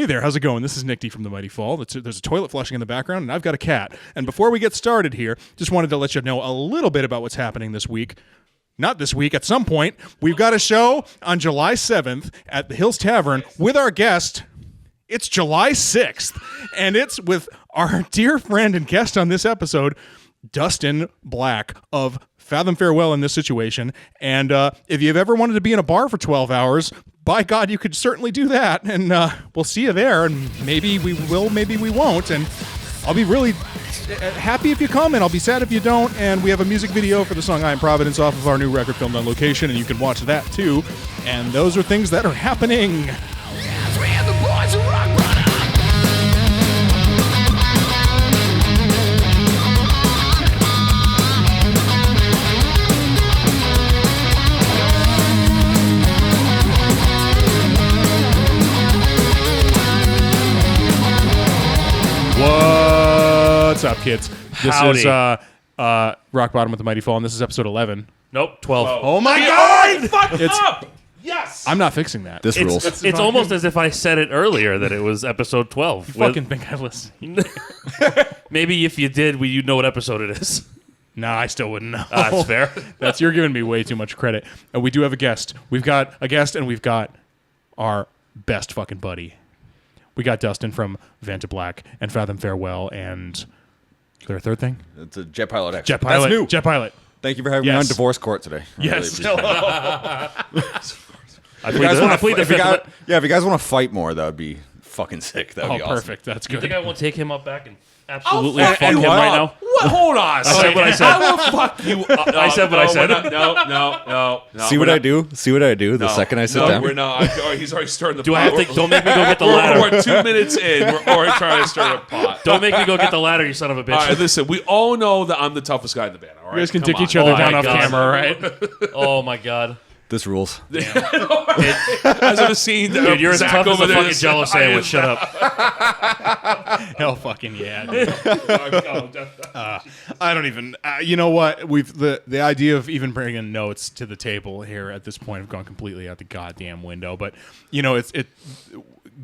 Hey there, how's it going? This is Nick D from the Mighty Fall. There's a toilet flushing in the background, and I've got a cat. And before we get started here, just wanted to let you know a little bit about what's happening this week. Not this week, at some point. We've got a show on July 7th at the Hills Tavern with our guest. It's July 6th, and it's with our dear friend and guest on this episode, Dvstin Black of Fathom Farewell in this situation. And if you've ever wanted to be in a bar for 12 hours, by God, you could certainly do that. And we'll see you there. And maybe we will, maybe we won't. And I'll be really happy if you come, and I'll be sad if you don't. And we have a music video for the song I Am Providence off of our new record filmed on location, and you can watch that too. And those are things that are happening. Yes, we are the boys of rock runner. What's up, kids? This Howdy. is Rock Bottom with the Mighty Fall, and this is episode 11. Nope, 12. Oh my God! Fuck It's- up! Yes! I'm not fixing that. This rules. It's almost as if I said it earlier that it was episode 12. You fucking think I listen? Maybe if you did, you'd know what episode it is. Nah, I still wouldn't know. That's fair. You're giving me way too much credit. And we do have a guest. We've got a guest, and we've got our best fucking buddy. We got Dvstin from Vantablack and Fathom Farewell, and is there a third thing? It's a Jet Pilot X. Jet Pilot. That's new. Jet Pilot. Thank you for having me Yes. on divorce court today. Yes. Really appreciate I it. If you guys wanna- plead the if you fifth. guys- yeah, if you guys want to fight more, that would be fucking sick. That would Oh, be awesome. perfect. That's You good. think I won't take him up back and absolutely I'll fuck him fuck you right up. now? What? Hold on. I said what I said. I will fuck you up. I said what I said. No. See what I do? See what I do the second I sit down? We're not. He's already starting the Do pot. I have to? Don't make me go get the ladder. We're 2 minutes in. We're already trying to start a pot. Don't make me go get the ladder, you son of a bitch. All right, listen. We all know that I'm the toughest guy in the band. All right, You guys can Come dick on. each other Oh down my off God. camera, right? Oh my God. This rules. As I've seen, Dude, you're as Zach tough as over a there fucking is- Jello sandwich. Shut up. Hell fucking yeah. Dude. I don't even. You know what? The idea of even bringing notes to the table here at this point have gone completely out the goddamn window. But you know, it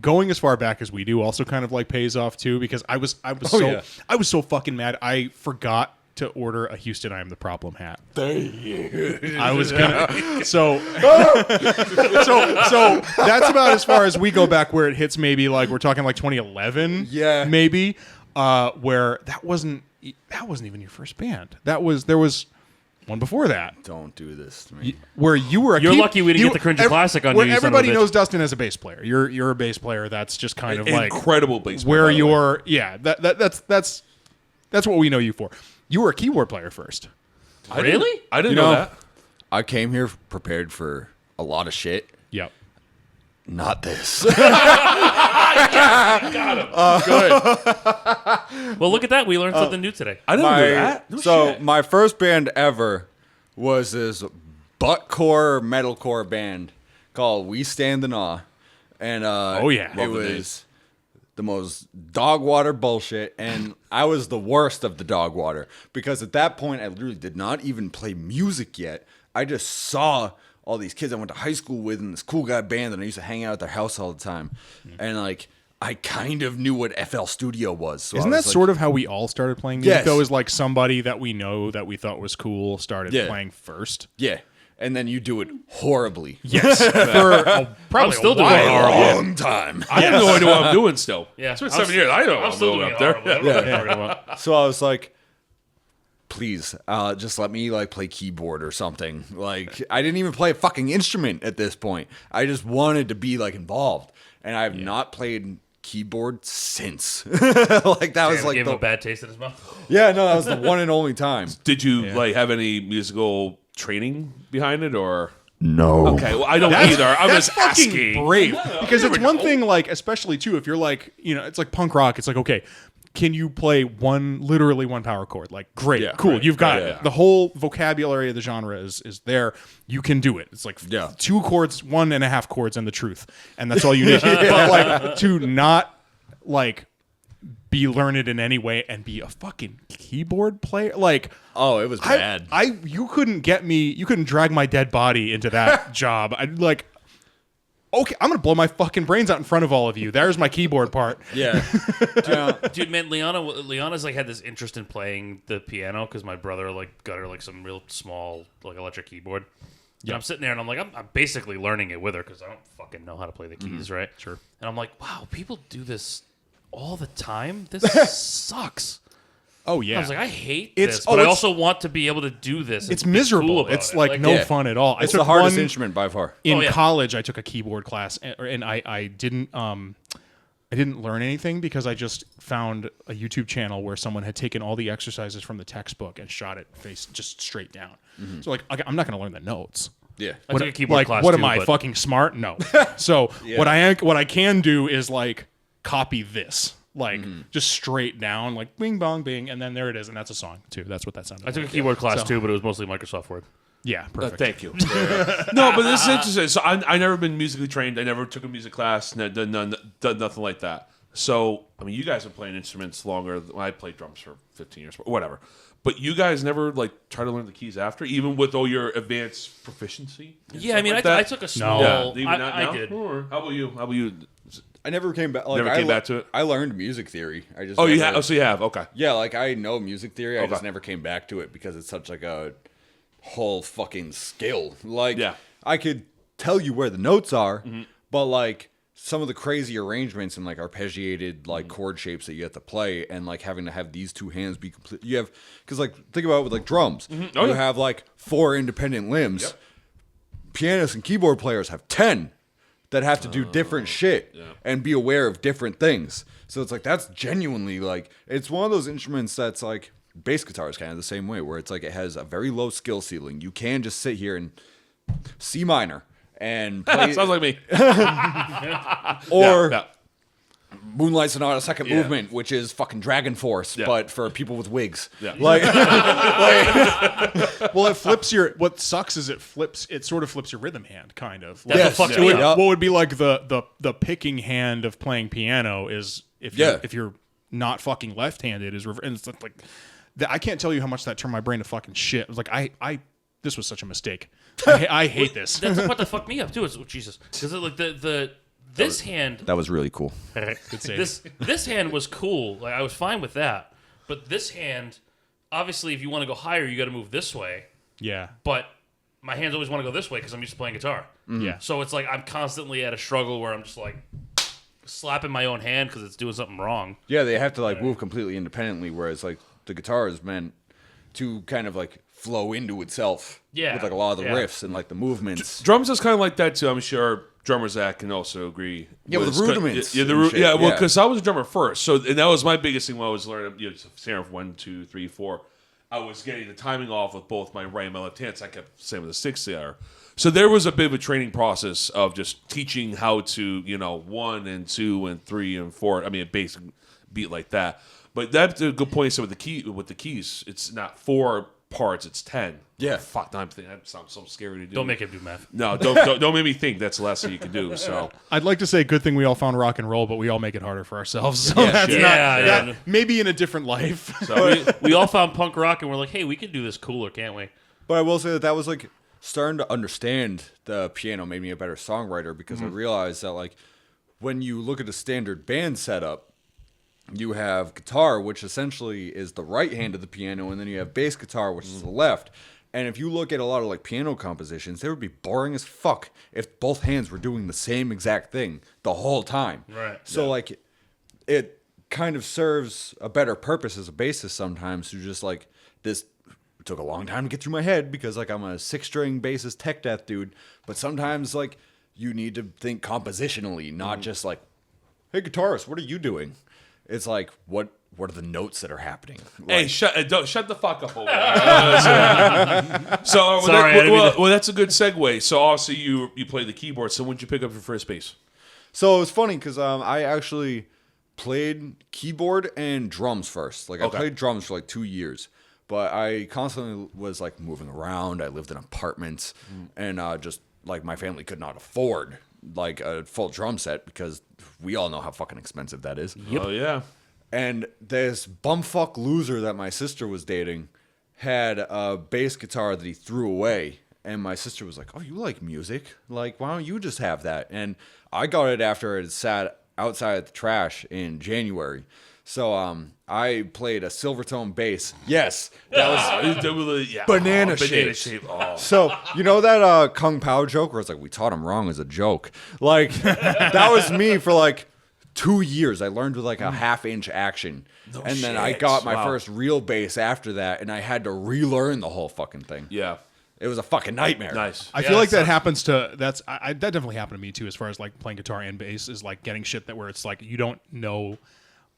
going as far back as we do also kind of like pays off too, because I was so fucking mad. I forgot to order a Houston I Am the Problem hat. I was gonna so that's about as far as we go back, where it hits maybe like we're talking like 2011, maybe, where that wasn't even your first band. There was one before that. Don't do this to me. Where you were You're lucky we didn't get the Cringy Classic on where you, you son of a everybody bitch. knows Dvstin as a bass player. You're a bass player. That's just kind of like incredible bass player, where by the way. you're. Yeah, that's what we know you for. You were a keyboard player first. Really? I didn't You know know, that. I came here prepared for a lot of shit. Yep. Not this. Well, look at that. We learned something new today. I didn't know that. No shit. My first band ever was this buttcore metalcore band called We Stand in Awe, and Oh, yeah. it Love the was the most dog water bullshit, and I was the worst of the dog water because at that point I literally did not even play music yet. I just saw all these kids I went to high school with in this cool guy band, and I used to hang out at their house all the time, and like I kind of knew what FL Studio was. So Isn't that sort of how we all started playing music? Yes. Though, is like somebody that we know that we thought was cool started Yeah. playing first. Yeah, and then you do it horribly. Yes, for probably still a doing it while. horrible. Long time. I have no idea what I'm doing still. Yeah. It's been I'm 7 years. I don't know what I'm I'm still doing doing up there. it horrible. I don't know what you're talking about. So I was like, please, just let me like play keyboard or something. Like I didn't even play a fucking instrument at this point. I just wanted to be like involved, and I have not played keyboard since. Like that was like Gave him the, a bad taste in his mouth. yeah, no, that was the one and only time. Did you like have any musical training behind it, or No. okay? Well, I don't either. I'm That's just fucking asking. brave, because it's never one know. thing, like especially too, if you're like, you know, it's like punk rock. It's like, okay, can you play literally one power chord? Like, great, Yeah, cool, right, you've got right, it. yeah. The whole vocabulary of the genre is there. You can do it. It's like 2 chords, 1.5 chords, and the truth, and that's all you need. But like to not like be learned in any way and be a fucking keyboard player, like. Oh, it was bad. You couldn't drag my dead body into that job. I like Okay, I'm gonna blow my fucking brains out in front of all of you. There's my keyboard part. Yeah. Dude, man, Liana's like had this interest in playing the piano because my brother like got her like some real small like electric keyboard. Yeah, I'm sitting there and I'm like, I'm basically learning it with her because I don't fucking know how to play the keys, right? Sure. And I'm like, wow, people do this all the time. This sucks. Oh yeah. I was like, I hate It's- this, but I it's- also want to be able to do this. And It's be miserable. Cool about It's it. like no Yeah. fun at all. It's I the took hardest one- instrument by far. In Oh, yeah. college, I took a keyboard class, and I didn't learn anything because I just found a YouTube channel where someone had taken all the exercises from the textbook and shot it face just straight down. So like, okay, I'm not going to learn the notes. Yeah. I took a keyboard Like, class what too, am I but- fucking smart? No. So what I can do is like copy this, like just straight down, like bing bong bing, and then there it is, and that's a song too. That's what that sounded. I took a like. keyboard class So- too, but it was mostly Microsoft Word. Yeah, perfect. Thank you. No, but this is interesting. So I never been musically trained. I never took a music class. Done nothing like that. So I mean, you guys have been playing instruments longer. I played drums for 15 years, whatever. But you guys never like try to learn the keys after, even with all your advanced proficiency. and Yeah, I stuff mean, like I that? took a Yeah, small. even not I now? did. Or how about you? How about you? I never came back. Like, Never came back to it? I learned music theory. I just Oh, you never- have. Oh, so you have. Okay. Yeah, like I know music theory. I just Okay. never came back to it because it's such like a whole fucking skill. Like Yeah. I could tell you where the notes are, but like some of the crazy arrangements and like arpeggiated like chord shapes that you have to play and like having to have these two hands be complete. You have because like think about it with like drums. Oh, you yeah. have like 4 independent limbs. Yep. Pianists and keyboard players have 10 that have to do different shit and be aware of different things. So it's like that's genuinely like it's one of those instruments that's like bass guitar is kind of the same way where it's like it has a very low skill ceiling. You can just sit here and C minor and play Sounds like me. or Yeah. Moonlight Sonata second movement, which is fucking Dragon Force, Yeah. but for people with wigs. Yeah. Like Well, it flips your. What sucks is it sort of flips your rhythm hand, kind of. That's Like, what fucked it me would- up. What would be like the picking hand of playing piano is if you're not fucking left-handed is and it's like I can't tell you how much that turned my brain to fucking shit. It was like I this was such a mistake. I hate this. That's the part that fucked me up too. It's Jesus, because like this hand, that was really cool. Good save. this hand was cool. Like I was fine with that, but this hand, obviously, if you want to go higher, you got to move this way. Yeah. But my hands always want to go this way because I'm used to playing guitar. Yeah. So it's like I'm constantly at a struggle where I'm just like slapping my own hand because it's doing something wrong. Yeah, they have to like move completely independently, whereas like the guitar is meant to kind of like flow into itself. Yeah, With like a lot of the yeah. riffs and like the movements. Drums is kind of like that too. I'm sure drummers that can also agree. Yeah, with the rudiments Yeah, and shit, well, yeah. because I was a drummer first, so and that was my biggest thing when I was learning. Standard of 1, 2, 3, 4. I was getting the timing off with both my right and my left hand, so I kept saying with the sticks there. So there was a bit of a training process of just teaching how to, 1 and 2 and 3 and 4. I mean, a basic beat like that. But that's a good point. So with the keys, it's not 4 parts; it's 10. Yeah. Fuck, I'm thinking that sounds so scary to do. Don't make him do math. No, don't make me think. That's the last thing you can do. So I'd like to say good thing we all found rock and roll, but we all make it harder for ourselves. So Yeah, that's shit. not Yeah, that- yeah. maybe in a different life. so We all found punk rock and we're like, hey, we could do this cooler, can't we? But I will say that was like starting to understand the piano made me a better songwriter because I realized that like when you look at a standard band setup, you have guitar, which essentially is the right hand of the piano, and then you have bass guitar, which is the left. And if you look at a lot of like piano compositions, they would be boring as fuck if both hands were doing the same exact thing the whole time. Right. So like it kind of serves a better purpose as a bassist sometimes to just like this it took a long time to get through my head because like I'm a 6-string bassist tech death dude, but sometimes like you need to think compositionally, not just like, hey guitarist, what are you doing? It's like what are the notes that are happening? hey, Like, shut the fuck up over there. Sorry, I didn't mean to- well, that's a good segue. So obviously you play the keyboard. So when did you pick up your first bass? so it was funny because I actually played keyboard and drums first. Like I Okay. played drums for like 2 years, but I constantly was like moving around. I lived in apartments, and just like my family could not afford like a full drum set because we all know how fucking expensive that is. Oh yeah. And this bumfuck loser that my sister was dating had a bass guitar that he threw away. And my sister was like, "Oh, you like music? Like, why don't you just have that?" And I got it after it had sat outside at the trash in January. So I played a Silvertone bass. Yes, that was banana shaped. Oh. So you know that Kung Pao joke where it's like we taught him wrong as a joke. Like that was me for like 2 years. I learned with like a half-inch action, and then I got my first real bass after that, and I had to relearn the whole fucking thing. Yeah. It was a fucking nightmare. Nice. I feel like that happens to that definitely happened to me too. As far as like playing guitar and bass is like getting shit that where it's like you don't know,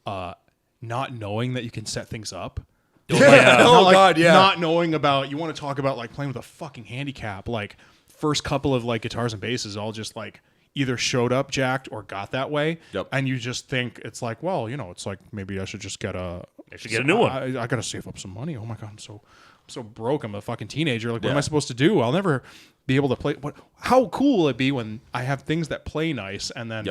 not knowing that you can set things up. Not knowing about you want to talk about like playing with a fucking handicap. Like first couple of like guitars and basses all just like either showed up jacked or got that way. Yep. And you just think it's like, well, it's like maybe I should just get a new one. I gotta save up some money. Oh my god, I'm so broke. I'm a fucking teenager. Like, what am I supposed to do? I'll never be able to play. How cool will it be when I have things that play nice and then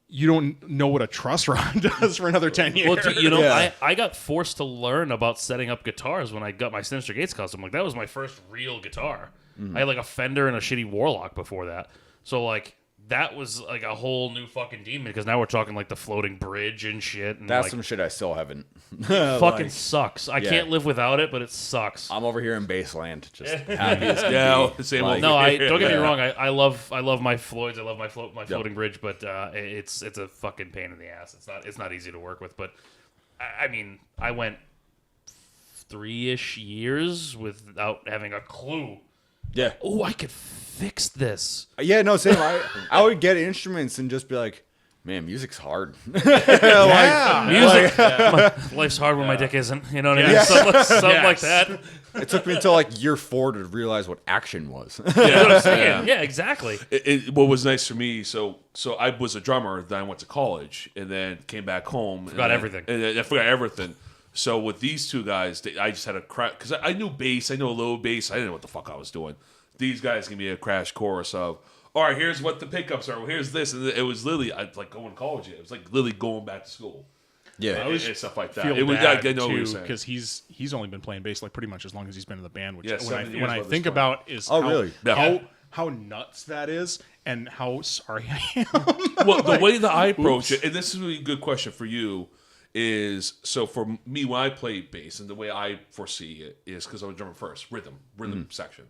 you don't know what a truss rod does for another 10 years? Well, I got forced to learn about setting up guitars when I got my Sinister Gates custom. Like, that was my first real guitar. I had like a Fender and a shitty Warlock before that. So like that was like a whole new fucking demon because now we're talking like the floating bridge and shit. And That's like, some shit I still haven't. fucking sucks. I can't live without it, but it sucks. I'm over here in Baseland, just happy as can Yeah, be. same Like, old. No, don't get me wrong. I love my Floyds. I love my floating bridge, but it's a fucking pain in the ass. It's not easy to work with. But I mean, I went 3-ish years without having a clue. Yeah. Oh, I could fix this. Yeah, no, same. I would get instruments and just be like, man, music's hard. Music. Life's hard when my dick isn't. You know what I mean? Something like that. It took me until like year 4 to realize what action was. You know what I'm saying? Yeah, exactly. What was nice for me, so I was a drummer, then I went to college, and then came back home. Forgot everything. And I forgot everything. So with these two guys, I just had a crash, because I knew bass, I know low bass, I didn't know what the fuck I was doing. These guys give me a crash course of, all right, here's what the pickups are, here's this, and it was literally, I like going to college, it was like literally going back to school. Yeah. And stuff like that. Feel It was, bad I know what you're too saying. because he's only been playing bass like pretty much as long as he's been in the band. Which Yeah, when 7 years I by this think point. about is really? how nuts that is and how sorry I am. Well, the way that I approach it, and this is a really good question for you, is so for me when I play bass and the way I foresee it is because I'm a drummer first, rhythm section,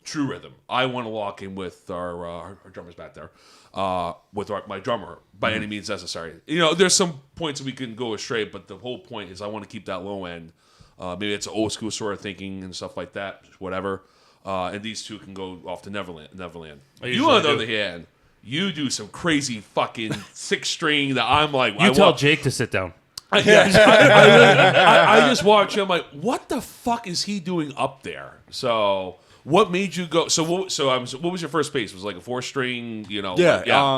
true rhythm. I want to lock in with our drummers back there, with my drummer by any means necessary. There's some points we can go astray, but the whole point is I want to keep that low end. Maybe it's an old school sort of thinking and stuff like that, whatever. And these two can go off to Neverland. You, on the other hand, you do some crazy fucking 6-string that I'm like. You tell Jake to sit down. I just watch him like, what the fuck is he doing up there? So, what made you go? So, what was your first bass? Was it like a 4-string?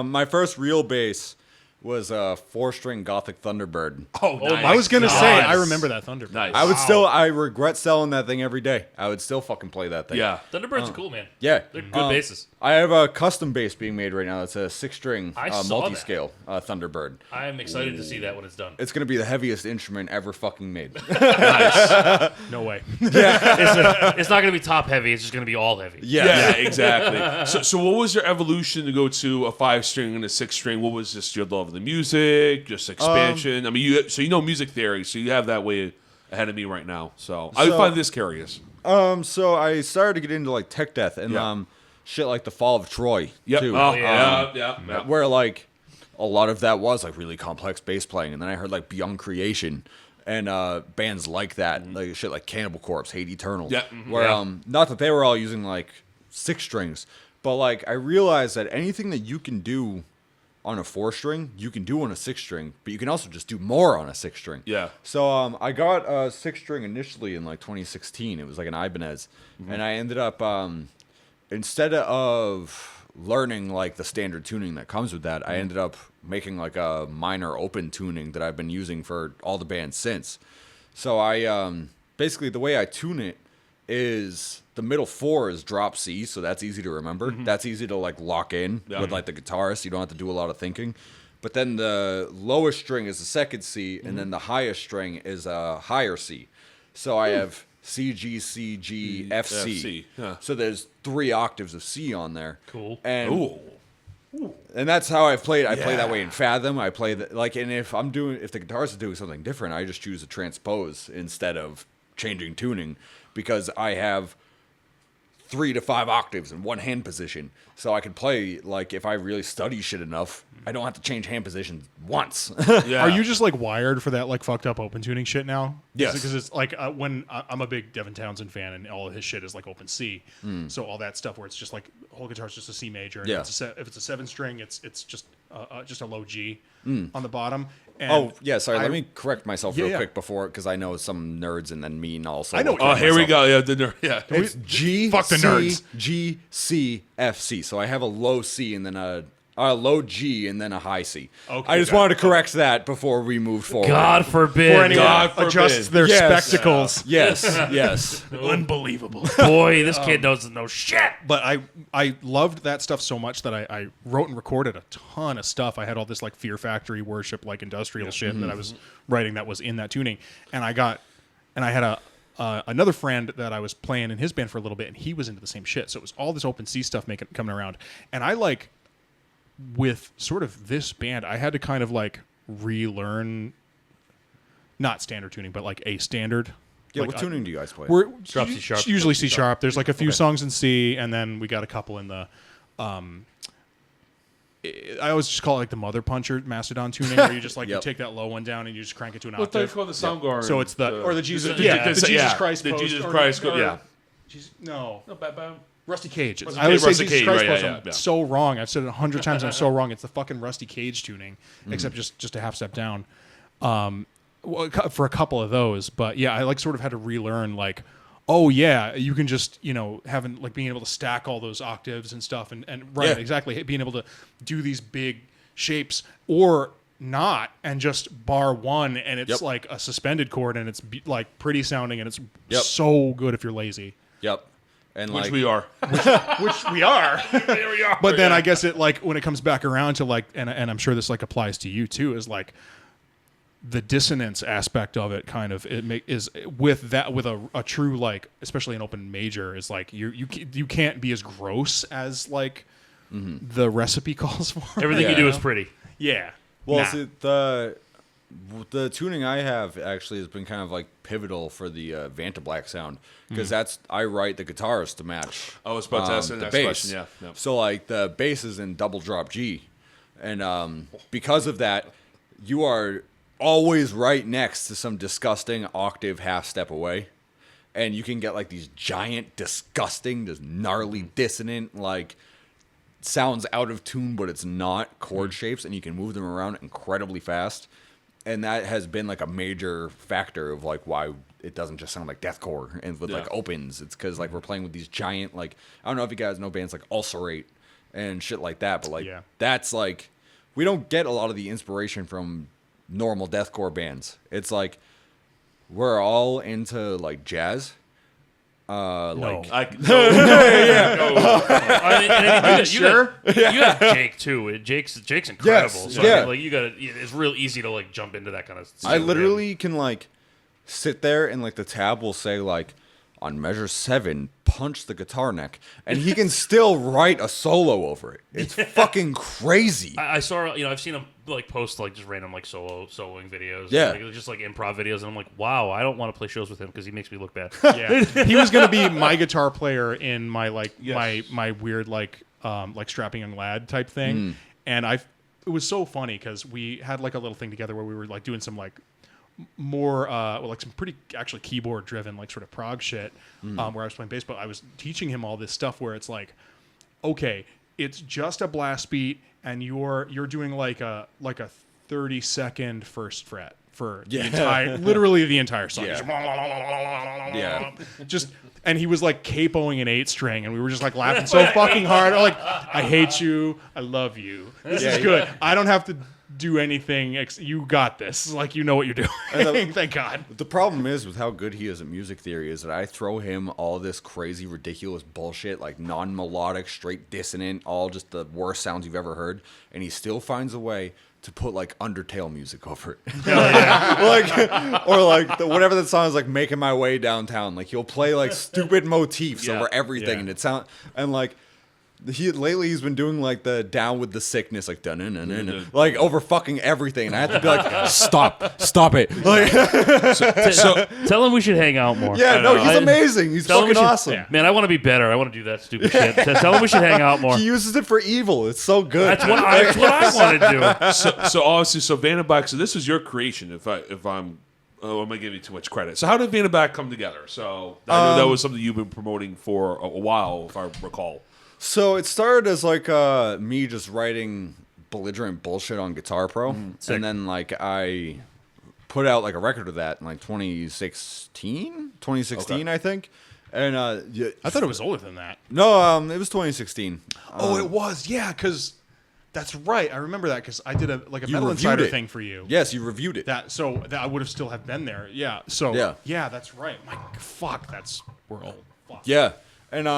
My first real bass was a 4-string Gothic Thunderbird. Oh, nice. I was gonna say I remember that Thunderbird. Nice. I regret selling that thing every day. I would still fucking play that thing. Yeah. Thunderbirds are cool, man. Yeah. They're good basses. I have a custom bass being made right now. It's a 6-string I saw multi-scale Thunderbird. I'm excited to see that when it's done. It's going to be the heaviest instrument ever fucking made. No way. It's not going to be top heavy. It's just going to be all heavy. Yeah, exactly. So, what was your evolution to go to a 5-string and a 6-string? What was just your love of the music, just expansion? I mean, you know music theory, so you have that way ahead of me right now. So I find this curious. So I started to get into like tech death and shit like the Fall of Troy too. Oh, yeah. Where like a lot of that was like really complex bass playing, and then I heard like Beyond Creation and bands like that, like shit like Cannibal Corpse, Hate Eternal. Yeah. Where not that they were all using like 6 strings, but like I realized that anything that you can do on a 4-string, you can do on a 6-string, but you can also just do more on a 6-string. Yeah. So I got a 6-string initially in like 2016. It was like an Ibanez, and I ended up instead of learning like the standard tuning that comes with that, I ended up making like a minor open tuning that I've been using for all the bands since. So I basically the way I tune it is the middle 4 is drop C, so that's easy to remember. That's easy to like lock in with like the guitarist. You don't have to do a lot of thinking. But then the lowest string is the second C, and then the highest string is a higher C. So I have C, G, C, G, F, C. C, yeah. So there's 3 octaves of C on there. Cool. And Ooh. and that's how I've played. I play that way in Fathom. I play that and if the guitarist is doing something different, I just choose to transpose instead of changing tuning, because I have 3 to 5 octaves in one hand position. So I can play, like, if I really study shit enough, I don't have to change hand positions once. Yeah. Are you just like wired for that like fucked up open tuning shit now? Yes. Because it's like when I'm a big Devin Townsend fan, and all of his shit is like open C. So all that stuff where it's just like whole guitar's just a C major. And Yeah. if it's a 7 string, it's just a low G on the bottom. And Oh, yeah, sorry. Let me correct myself real Yeah. quick before, because I know some nerds and then me and also. I know will what Oh, correct here we myself. go. Yeah, It's G, Fuck the C, nerds. G, C, F, C. So I have a low C and then a low G and then a high C. Okay, I just got wanted to correct that before we move forward. God forbid. Before anyone God forbid. adjusts their Yes. spectacles. Yes, yes. Unbelievable. Boy, this kid doesn't know shit. But I loved that stuff so much that I wrote and recorded a ton of stuff. I had all this like Fear Factory worship, like industrial shit that I was writing that was in that tuning. And I had another friend that I was playing in his band for a little bit, and he was into the same shit. So it was all this open C stuff coming around. And I like, with sort of this band, I had to kind of like relearn, not standard tuning, but like a standard. Yeah, like, what tuning do you guys play? We're Drop C sharp. usually C sharp. There's like a few songs in C, and then we got a couple in the. I always just call it like the Mother Puncher Mastodon tuning, where you just like you Yep. take that low one down and you just crank it to an What they octave. call the Soundgarden? So it's the Jesus, the Jesus Christ, the post, Jesus or- Christ, or- yeah. No, No, bam. Rusty Cage. Rusty I always Cage, say Rusty Jesus Cage, Christ right, post. yeah, I'm yeah. so wrong. I've said it 100 times. I'm so wrong. It's the fucking Rusty Cage tuning, except just a half step down. Well, for a couple of those, but yeah, I like sort of had to relearn like, oh yeah, you can just having like being able to stack all those octaves and stuff, and right, Yeah. exactly, being able to do these big shapes or not, and just bar one, and it's Yep. like a suspended chord, and it's like pretty sounding, and it's Yep. so good if you're lazy. Yep. And Which like, we are. Which we are. There we are. But then I guess it like when it comes back around to like, and I'm sure this like applies to you too, is like the dissonance aspect of it kind of is with a true like, especially an open major, is like you can't be as gross as like the recipe calls for. Everything you Yeah. do is pretty. Yeah. well, Nah. see, the tuning I have actually has been kind of like pivotal for the Vantablack sound, because I write the guitars to match. I was about to ask the the next bass. question, yeah. So like the bass is in double drop G, and because of that, you are always right next to some disgusting octave half step away, and you can get like these giant, disgusting, just gnarly, dissonant like sounds out of tune, but it's not chord shapes, and you can move them around incredibly fast. And that has been like a major factor of like why it doesn't just sound like deathcore and with like Yeah. opens. It's because like we're playing with these giant, like, I don't know if you guys know bands like Ulcerate and shit like that, but like Yeah. that's like, we don't get a lot of the inspiration from normal deathcore bands. It's like we're all into like jazz. Like I mean, you got Jake too. Jake's incredible. Yes, So yeah. I mean, like you got it's real easy to like jump into that kind of stuff. I literally can like sit there and like the tab will say like on measure 7 punch the guitar neck, and he can still write a solo over it. It's fucking crazy. I saw, I've seen him like post like just random like soloing videos. Yeah. Like, just like improv videos, and I'm like, wow, I don't want to play shows with him because he makes me look bad. Yeah. He was gonna be my guitar player in my like Yes. my weird like strapping young lad type thing, and it was so funny because we had like a little thing together where we were like doing some like more like some pretty actually keyboard driven like sort of prog shit, where I was playing bass, but I was teaching him all this stuff where it's like, okay, it's just a blast beat, and you're doing like a 30-second first fret for the entire, literally the entire song. Yeah. Just, and he was like capoing an 8-string, and we were just like laughing so fucking hard. I'm like, I hate you, I love you. This is good. I don't have to do anything. You got this. Like, you know what you're doing. Thank God. The problem is with how good he is at music theory is that I throw him all this crazy, ridiculous bullshit, like non-melodic, straight dissonant, all just the worst sounds you've ever heard, and he still finds a way to put like Undertale music over it. Like, or like whatever that song is, like Making My Way Downtown. Like he'll play like stupid motifs over everything, and it sound and like. Lately he's been doing like the Down with the Sickness, like dun like over fucking everything, and I have to be like, stop it. Like, So tell him we should hang out more. yeah, no, he's amazing. He's Tell him we fucking should- awesome. Man, I want to be better. I want to do that stupid shit. Tell him we should hang out more. He uses it for evil. It's so good. That's what I want to do. So obviously, so Vantablack. So this was your creation. If I'm gonna give you too much credit. So how did Vantablack come together? So I know that was something you've been promoting for a while, if I recall. So it started as like me just writing belligerent bullshit on Guitar Pro, and then like I put out like a record of that in like 2016, Okay. I think. And yeah, I thought it was older than that. no, it was 2016. Oh, it was. Yeah, because that's right. I remember that because I did a Metal reviewed Insider it. thing for you. Yes, you reviewed it. That I would have still have been there. Yeah. So Yeah. that's right. My fuck, we're old. Fuck. Yeah, and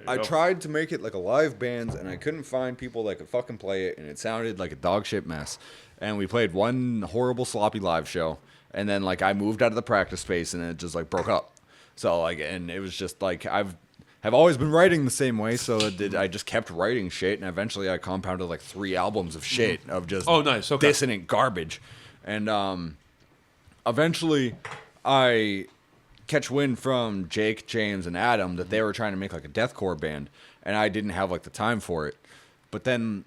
I go. tried to make it like a live band, and I couldn't find people that could fucking play it, and it sounded like a dog shit mess. And we played one horrible sloppy live show, and then like I moved out of the practice space, and it just like broke up. So like, and it was just like have always been writing the same way, so I just kept writing shit, and eventually I compounded like 3 albums of shit of just Nice. Okay. dissonant garbage, and eventually I catch wind from Jake, James, and Adam that they were trying to make like a deathcore band, and I didn't have like the time for it. But then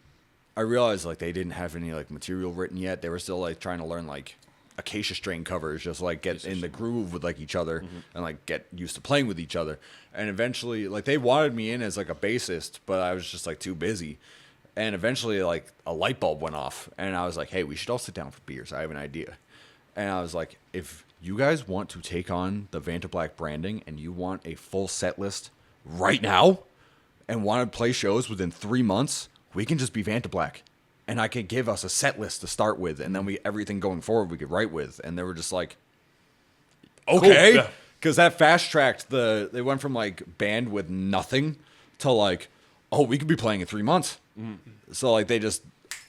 I realized like they didn't have any like material written yet. They were still like trying to learn like Acacia Strain covers, just like get in the groove with like each other and like get used to playing with each other. And eventually like they wanted me in as like a bassist, but I was just like too busy. And eventually like a light bulb went off, and I was like, hey, we should all sit down for beers. I have an idea. And I was like, if you guys want to take on the Vantablack branding and you want a full set list right now and want to play shows within 3 months, we can just be Vantablack. And I could give us a set list to start with, and then everything going forward we could write with. And they were just like, okay. Cool. Yeah. Because that fast tracked they went from like band with nothing to like, oh, we could be playing in 3 months. So like they just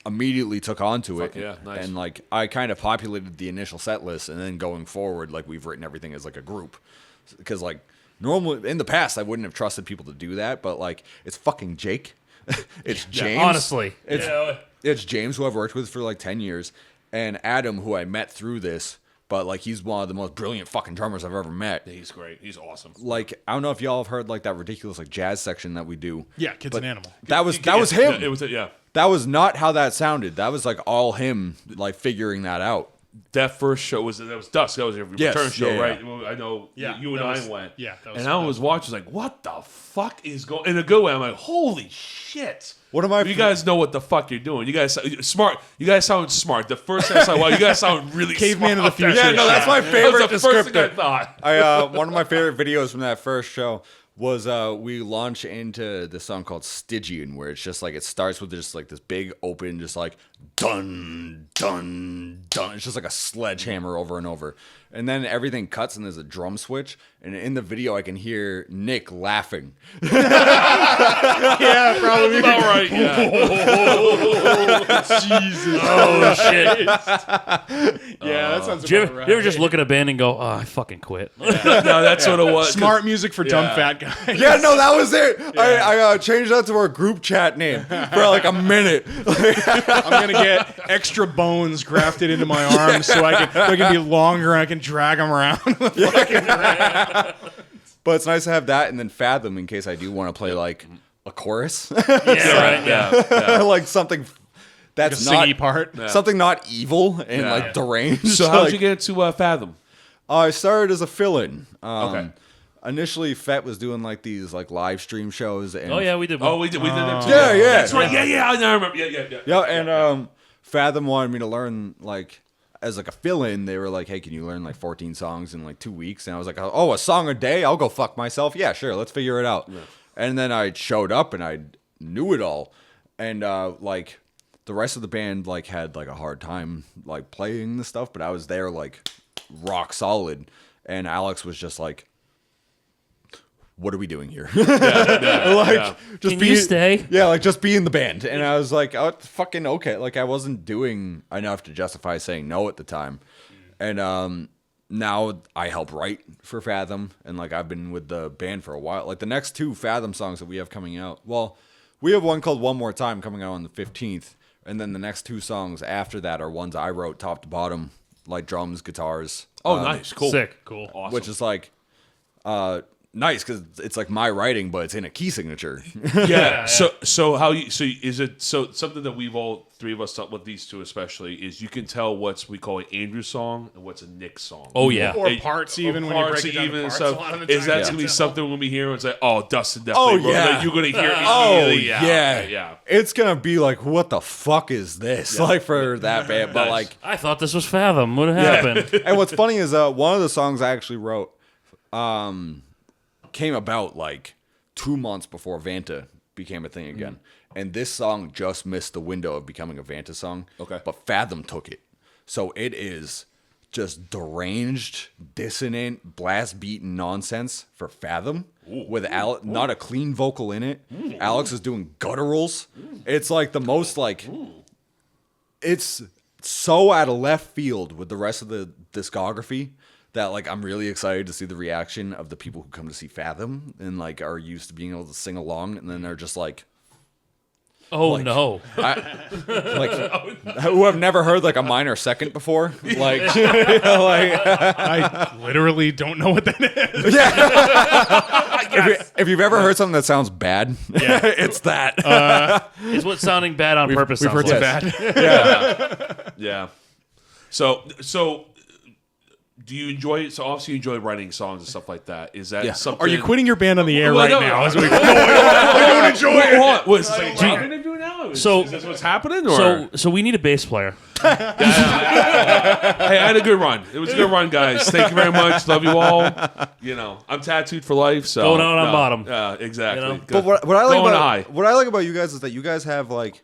immediately took on to it. yeah, nice. And like I kind of populated the initial set list, and then going forward, like we've written everything as like a group. Because like normally in the past I wouldn't have trusted people to do that, but like it's fucking Jake. It's James. Honestly. It's James, who I've worked with for like 10 years, and Adam, who I met through this, but like he's one of the most brilliant fucking drummers I've ever met. He's great. He's awesome. Like I don't know if y'all have heard like that ridiculous like jazz section that we do. Yeah, Kid's but an Animal. That was him. Yeah, it was yeah. That was not how that sounded. That was like all him like figuring that out. That first show was Dusk. That was your Yes, return show, yeah, yeah. right? I know Yeah, you and that I was- went. yeah, that was- and I was watching like, what the fuck is going? In a good way, I'm like, holy shit! One of my you guys know what the fuck you're doing. You guys smart. You guys sound smart. The first time I saw, wow, you guys sound really Caveman smart. of the future. Yeah, no, that's my favorite That was the first thing I descriptor. thought. I one of my favorite videos from that first show was we launch into this song called Stygian, where it's just like it starts with just like this big open, just like dun dun dun. It's just like a sledgehammer over and over, and then everything cuts and there's a drum switch. And in the video, I can hear Nick laughing. Yeah, probably. About right. Yeah. Jesus. Oh shit! Yeah, that sounds Do you about ever, right. you ever just look at a band and go, "Oh, I fucking quit." No, that's what it was. Smart music for dumb Yeah. fat guys. Yeah, no, that was it. I changed that to our group chat name for like a minute. I'm gonna get extra bones grafted into my arms so I can be longer and I can drag them around. But it's nice to have that and then Fathom in case I do want to play like a chorus. Yeah, right. Yeah. Like something that's Like a not singy part. something not evil and Yeah. like deranged. So how'd Like, you get into Fathom? I started as a fill-in. Okay. Initially, Fett was doing like these like live stream shows. And, Oh yeah, we did. Oh, we did that too. Yeah, yeah. That's right. Yeah. I now remember. Yeah. Yeah, and Fathom wanted me to learn like as like a fill-in. They were like, "Hey, can you learn like 14 songs in like 2 weeks?" And I was like, "Oh, a song a day? I'll go fuck myself." Yeah, sure. Let's figure it out. And then I showed up and I knew it all, and like the rest of the band like had like a hard time like playing the stuff, but I was there like rock solid, and Alex was just like, what are we doing here? Yeah. Just Can you stay? Yeah, like just be in the band. And I was like, oh, fucking okay. Like I wasn't doing enough to justify saying no at the time. And now I help write for Fathom, and like I've been with the band for a while. Like the next 2 Fathom songs that we have coming out. Well, we have one called One More Time coming out on the 15th, and then the next 2 songs after that are ones I wrote top to bottom, like drums, guitars. Oh, nice, cool, Sick, cool. awesome. Which is like nice because it's like my writing, but it's in a key signature. yeah. So how you is it something that we've all 3 of us thought with these 2 especially is you can tell what's we call an Andrew song and what's a Nick song. Oh yeah. Or parts even when you break it down to parts. A lot of the Is time. that gonna be something when we hear it's like, oh, Dustin definitely wrote yeah. that. You're gonna hear Oh immediately. yeah. yeah. It's gonna be like, what the fuck is this? Like for that band, but Nice. like, I thought this was Fathom. What happened? and what's funny is one of the songs I actually wrote came about like 2 months before Vanta became a thing again, and this song just missed the window of becoming a Vanta song. Okay. But Fathom took it, so it is just deranged, dissonant, blast beat nonsense for Fathom with not a clean vocal in it. Alex is doing gutturals. It's like the most like it's so out of left field with the rest of the discography that like I'm really excited to see the reaction of the people who come to see Fathom and like are used to being able to sing along, and then they're just like Oh no. who have never heard like a minor second before, like I literally don't know what that is. if you've ever heard something that sounds bad, it's that. It's what sounding bad on purpose We've sounds heard like. some bad. Yeah. So do you enjoy it? So obviously you enjoy writing songs and stuff like that. Is that something? Are you quitting your band on the air Well, right no, now? no. As we don't enjoy it. Hold on. What, is this like a job interview now? So- is this what's happening? Or? So we need a bass player. Hey, I had a good run. It was a good run, guys. Thank you very much. Love you all. You know, I'm tattooed for life. So Going out on bottom. Yeah, exactly. You know? But what I like Going about high. what I like about you guys is that you guys have like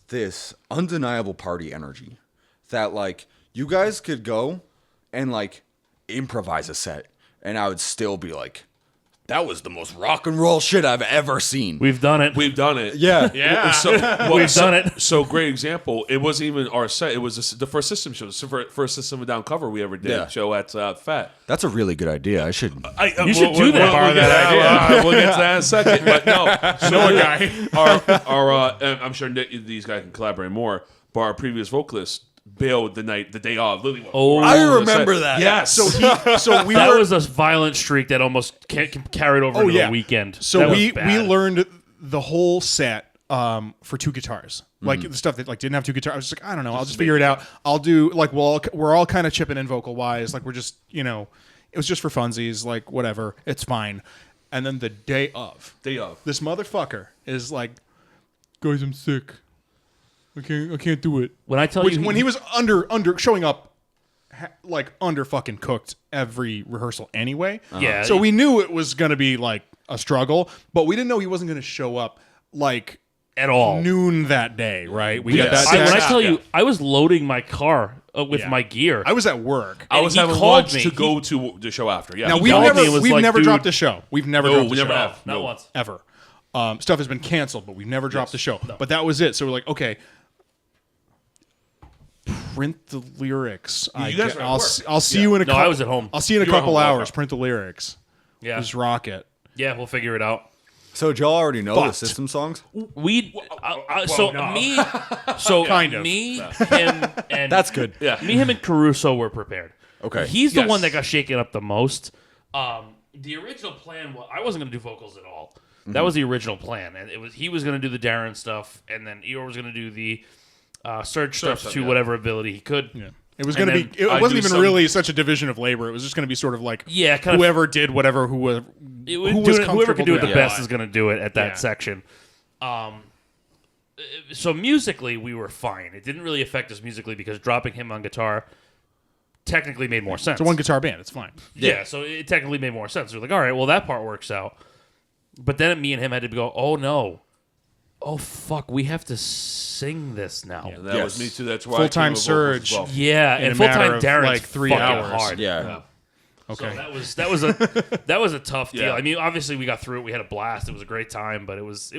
this undeniable party energy that like you guys could go and like improvise a set, and I would still be like, that was the most rock and roll shit I've ever seen. We've done it. We've done it. Yeah. So, We've done it. So great example. It wasn't even our set. It was the first System show, the first System Down cover we ever did. Yeah. Show at Fat. That's a really good idea. I should. You should do that. We'll get idea. we'll get to that in a second. But no, so know a guy. our and I'm sure these guys can collaborate more. But our previous vocalist bailed the day of. Literally, Oh, I remember that. Yes. So we that were. was a violent streak that almost carried over into the weekend. So That was we bad. learned the whole set for 2 guitars. Like the stuff that like didn't have 2 guitars. I was just like, I don't know. I'll just figure it out. I'll do like we're all kind of chipping in vocal wise. Like we're just it was just for funsies. Like whatever, it's fine. And then the day of, this motherfucker is like, guys, I'm sick. I can't do it. When I tell Which, you, when he was under showing up, like under fucking cooked every rehearsal anyway. Yeah. So we knew it was gonna be like a struggle, but we didn't know he wasn't gonna show up like at all. noon that day. Right? We got Yes. that. When I text. tell you, I was loading my car with Yeah. my gear. I was at work. I was he having called lunch me. to go to the show after. Yeah. Now He called me and was we've like, never dude- dropped a show. We've never No, dropped we a never show. have. Not No. once. Ever. Stuff has been canceled, but we've never dropped the show. But that was it. So we're like, okay, print the lyrics. You guys were at work. I'll see you in a No, couple. I was at home. I'll see you in a You were couple home. hours. Print the lyrics. Yeah. Just rock it. Yeah, we'll figure it out. So did y'all already know the But- System songs? We no. Kind of. me, him, and That's good. Yeah. me, him, and Caruso were prepared. Okay. He's the Yes. one that got shaken up the most. The original plan was I wasn't going to do vocals at all. That was the original plan, and he was going to do the Darren stuff, and then Eeyore was going to do the Surge stuff stuff, to yeah. whatever ability he could. Yeah. It was And going to be. then It I wasn't do even some- really such a division of labor. It was just going to be sort of like Yeah, kind of. whoever did whatever who was Whoever could do it the doing best is going to do it at that Yeah. section. So musically, we were fine. It didn't really affect us musically because dropping him on guitar technically made more sense. It's a one guitar band. It's fine. Yeah, so it technically made more sense. We're like, all right, well, that part works out. But then me and him had to go, oh, no. Oh, fuck, we have to sing this now. And that was me too. That's why Full-time I came with vocals Surge. as well. Yeah, In and a full-time matter of, Darren's like, 3 fucking hours. hard. Yeah. Okay. So that was a tough deal. Yeah. I mean, obviously we got through it. We had a blast. It was a great time, but it was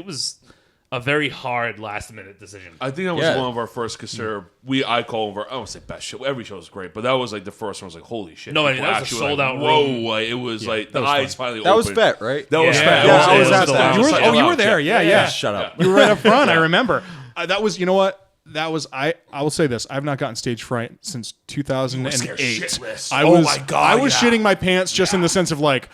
a very hard last minute decision. I think that was Yeah. one of our first consider. I call them I don't say best show. Every show is great, but that was like the first one. I was like, holy shit! No, I mean, People that was a actually were sold-out like, whoa! room. Like, it was like the was eyes finally That was opened. Fet, right? That was Yeah. Fet. Yeah, I was It at sold that. out. You were, Sold oh, you out. were there. Yeah. Shut up. You were right up front. I remember. That was, you know what? That was I will say this. I've not gotten stage fright since 2008. scared shitless. I Oh was my God, I was yeah. shitting my pants just in the sense of like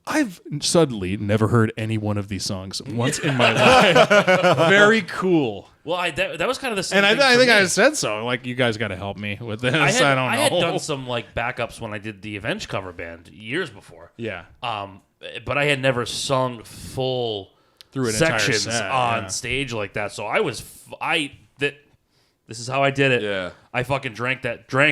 I've suddenly never heard any one of these songs once in my life. Very cool. Well, that was kind of the same. And thing I for think me. I said so. Like, you guys got to help me with this. I I don't know. I had done some like backups when I did the Avenged cover band years before. Yeah. But I had never sung full Through an entire sections set, on yeah. stage like that. So this is how I did it. Yeah. I fucking drank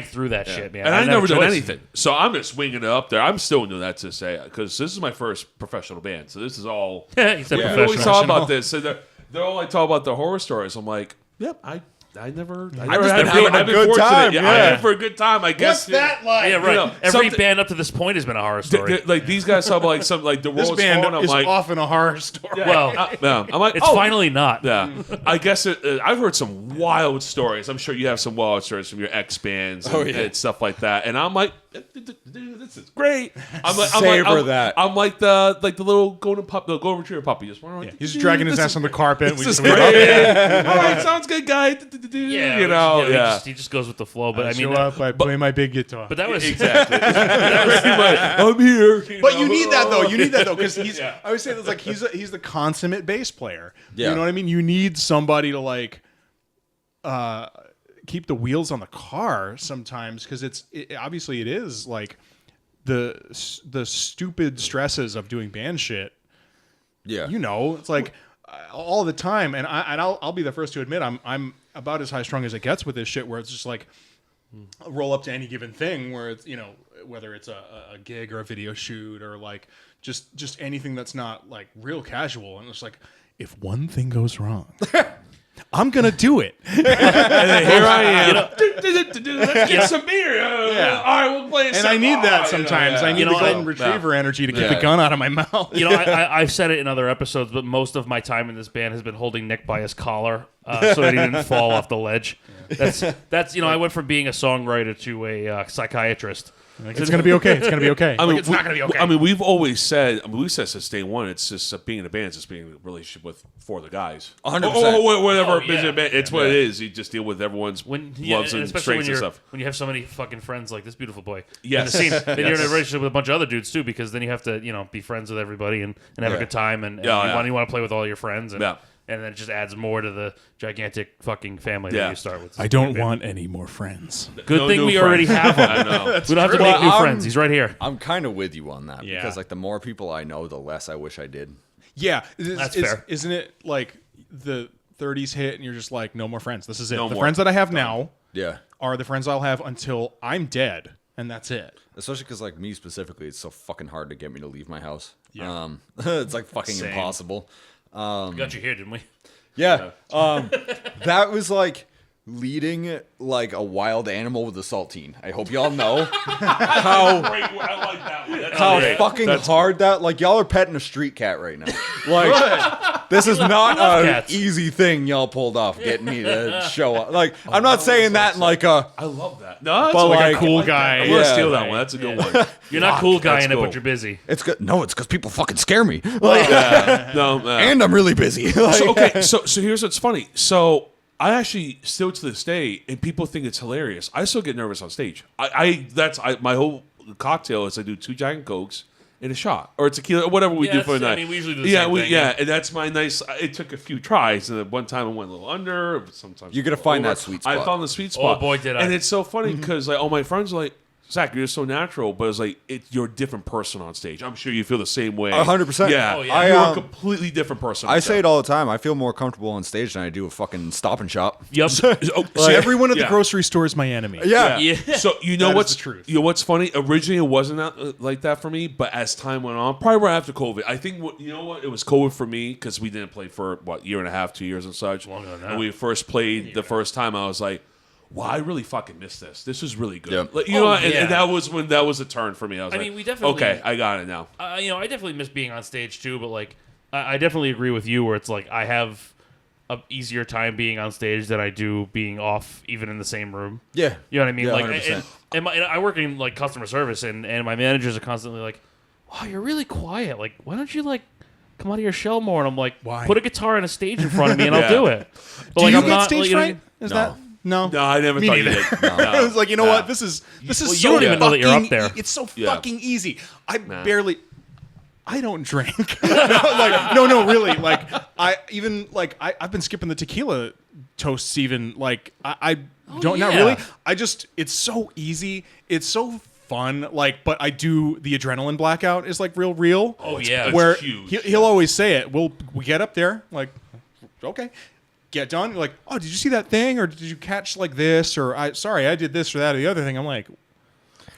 through that shit, man. And I never done chose. anything, so I'm just winging it up there. I'm still doing that to say because this is my first professional band, so this is all. He said We professional. always talk about this. So they're all like talk about the horror stories. I'm like, yep, I never just been having a I've been good fortunate. time, Yeah, yeah. I'm in for a good time. I guess. like? Yeah, right. You know, Every something- band up to this point has been a horror story. Like these guys talk about like some like the This world's band falling. I'm is like, often a horror story. Well, yeah. I'm like, it's finally not. Yeah, I guess I've heard some wild stories. I'm sure you have some wild stories from your ex bands and stuff like that. And I'm like, this is great. Savor that. I'm like the little golden retriever puppy. Just He's just dragging his ass on the carpet. We This is just great. All right, sounds good, guy. Yeah, You know, yeah. He just goes with the flow. But I show mean, up, I play my big guitar. but that was Exactly. I'm here. But you need that though. You need that though because he's. I always say that's like he's the consummate bass player. Yeah. You know what I mean. You need somebody to like, keep the wheels on the car sometimes because obviously it is like the stupid stresses of doing band shit. Yeah. You know, it's like all the time, and I'll be the first to admit I'm about as high strung as it gets with this shit. Where it's just like roll up to any given thing where it's whether it's a gig or a video shoot or like just anything that's not like real casual, and it's like if one thing goes wrong. I'm gonna do it. And then here I am. Let's get some beer. Yeah. All right, we'll play. And I need that sometimes. I need the golden I- retriever energy to get the gun out of my mouth. You know, I've said it in other episodes, but most of my time in this band has been holding Nick by his collar so that he didn't fall off the ledge. That's I went from being a songwriter to a psychiatrist. Like, it's gonna be okay. It's gonna be okay. I mean, it's not gonna be okay. I mean, we've always said. I mean, we said since day one. It's just being in a band. It's just being in a relationship with four of the guys. 100%. Or whatever. Oh, yeah. It's what it is. You just deal with everyone's loves and especially strengths and stuff. when you have so many fucking friends like this beautiful boy. Yes. And then you're in a Yes. relationship with a bunch of other dudes too, because then you have to be friends with everybody and have a Yeah. good time and Yeah, you want to play with all your friends and Yeah. and then it just adds more to the gigantic fucking family Yeah. that you start with. I don't want any more friends. Good No thing new we already friends. have him. I know. We don't have to true. make new Well, friends. He's right here. I'm kind of with you on that Yeah. because like the more people I know, the less I wish I did. Yeah, That's fair. Isn't it like the 30s hit and you're just like, no more friends. This is it. No The more. friends that I have now Yeah. are the friends I'll have until I'm dead, and that's it. Especially because like me specifically, it's so fucking hard to get me to leave my house. Yeah. It's like fucking Same. impossible. We got you here, didn't we? Yeah. That was like leading like a wild animal with a saltine. I hope y'all know how Great. I like that one. That's how great. fucking hard that like y'all are petting a street cat right now. Like this is not an cats. easy thing y'all pulled off getting me to show up. Like I'm not saying that in like a I love that. No, that's But like like- a cool like guy. I'm gonna Yeah. steal that one. That's a good one. You're not cool guy that's in it, cool. but you're busy. it's good. No, it's because people fucking scare me. Like, No, and I'm really busy. Like, so, okay, so here's what's funny. So I actually still to this day, and people think it's hilarious. I still get nervous on stage. My whole cocktail is I do 2 giant cokes and a shot or a tequila or whatever we Yeah, do for the that's- I night. mean, we usually do the yeah, same thing, yeah, yeah. and that's my nice. It took a few tries, and then one time I went a little under. But sometimes You're gonna find over. that sweet I spot. found the sweet spot. Oh, boy, did I. And it's so funny because like all my friends are like, Zach, you're so natural, but it's like you're a different person on stage. I'm sure you feel the same way. 100%. Yeah, Oh, yeah. you're I, a completely different person. I say it all the time. I feel more comfortable on stage than I do a fucking Stop and Shop. Yep. See, everyone at the yeah. grocery store is my enemy. Yeah. Yeah. So you know That is what's the truth. You know what's funny? Originally, it wasn't that, like that for me, but as time went on, probably right after COVID, I think you know what? It was COVID for me because we didn't play for year and a half, 2 years and such. Longer than that. And we first played the first time. I was like, wow, I really fucking missed this. This was really good. Yep. Like, you know, yeah. and that was when that was a turn for me. I was like, we definitely. okay, I got it now. I definitely miss being on stage too, but like, I definitely agree with you where it's like I have a easier time being on stage than I do being off, even in the same room. Yeah. You know what I mean? Yeah, like, 100%. and I work in like customer service, and my managers are constantly like, "Wow, you're really quiet. Like, why don't you like come out of your shell more?" And I'm like, Why? "Put a guitar on a stage in front of me, and Yeah. I'll do it." But Do like, you I'm get not stage like, you know what I fright? mean? Is No. that no? No, I never Me thought you neither. did. No. I was like, you know Nah. what? This is Well, so you don't even know that you're up fucking there. It's so Yeah. fucking easy. I barely. I don't drink. No, really. Like I've been skipping the tequila toasts. Even like I don't not yeah. really. I just it's so easy. It's so fun. Like, but I do the adrenaline blackout is like real. Oh yeah. It's Where huge. he'll always say it. We get up there like okay. Get done. You're like, oh, did you see that thing, or did you catch like this, or I did this or that or the other thing. I'm like,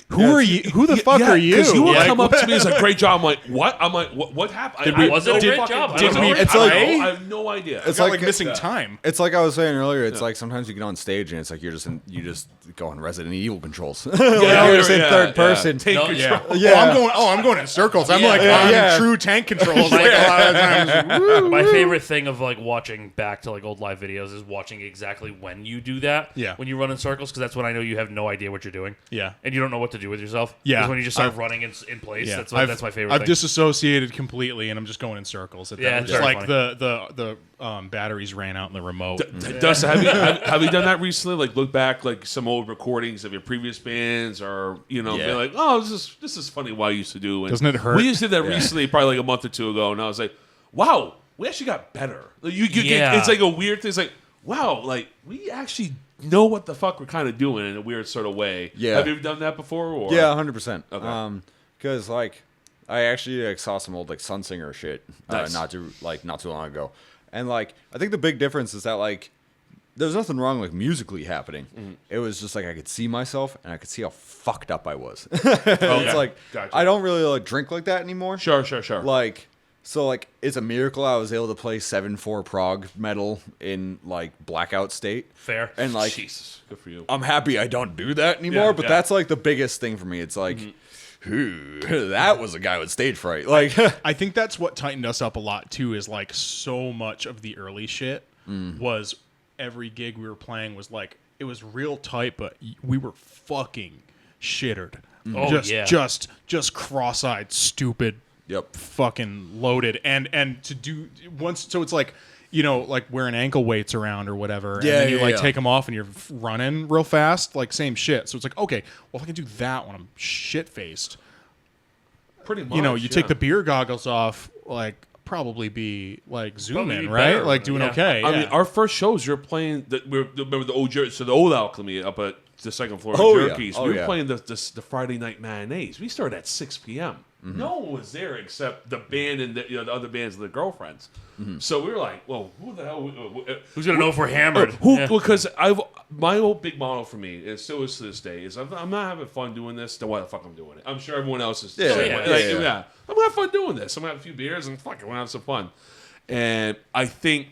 who are you? Who the fuck are you? Because you would Like, come up to me as a great job. I'm like, what? I'm like, what happened? we- was it a no great fucking- job? I did don't we- know. It's like- I have no idea. It's like, like- missing time. It's like I was saying earlier. It's like sometimes you get on stage and it's like you just go on Resident Evil controls. Like, you're just in third person. Take No, control. Yeah. I'm going in circles. I'm Yeah. like Yeah, on yeah. true tank controls. Like a lot of times. My favorite thing of like watching back to like old live videos is watching exactly when you do that. Yeah. When you run in circles, because that's when I know you have no idea what you're doing. Yeah. And you don't know what to do with yourself. Yeah. Is when you just start I've- running in place. Yeah. That's my favorite I've thing. disassociated completely, and I'm just going in circles. At that. Yeah, it's just very like funny. the batteries ran out in the remote. Dustin, have you done that recently? Like look back, like some old recordings of your previous bands, or be Yeah. like, oh, this is funny. What I used to do. And Doesn't it hurt? We just did that recently, probably like a month or two ago, and I was like, wow, we actually got better. Like, you get, Yeah. it's like a weird thing. It's like, wow, like we actually know what the fuck we're kind of doing in a weird sort of way. Yeah. Have you ever done that before? Or? Yeah, 100%. Okay. Because like I actually saw some old like Sunsinger shit Nice. not too long ago, and like I think the big difference is that like there's nothing wrong like musically happening. It was just like I could see myself and I could see how fucked up I was. It's like Gotcha. I don't really like drink like that anymore. Sure. Like so like it's a miracle I was able to play 7/4 prog metal in like blackout state. Fair. And like Jesus, good for you. I'm happy I don't do that anymore, Yeah, but yeah. that's like the biggest thing for me. It's like, that was a guy with stage fright. Like, I think that's what tightened us up a lot too. Is like so much of the early shit was every gig we were playing was like it was real tight, but we were fucking shittered. Oh, just yeah. just cross-eyed, stupid, Yep. fucking loaded, and to do once. So it's like like wearing ankle weights around or whatever, Yeah, and then you yeah, like yeah. take them off and you're running real fast, like same shit. So it's like okay, well if I can do that when I'm shit faced. Pretty much. You take the beer goggles off, like probably be like zooming, Probably be right? better, Like doing yeah. okay. I yeah. mean, our first shows, you're playing. Remember the old so the old Alchemy up at the second floor Oh, of yeah. Jerky's. Oh, We were yeah. playing the Friday night matinees. We started at 6 p.m. No one was there except the band and the other bands and the girlfriends. So we were like, well, who the hell? Who's gonna know if we're hammered? Who? Because my whole big model for me, and still is to this day, is I'm not having fun doing this. Then why the fuck I'm doing it? I'm sure everyone else is. Yeah, the same yeah, way. yeah, Like, yeah. I'm gonna have fun doing this. I'm gonna have a few beers and fuck it, we're gonna have some fun. And I think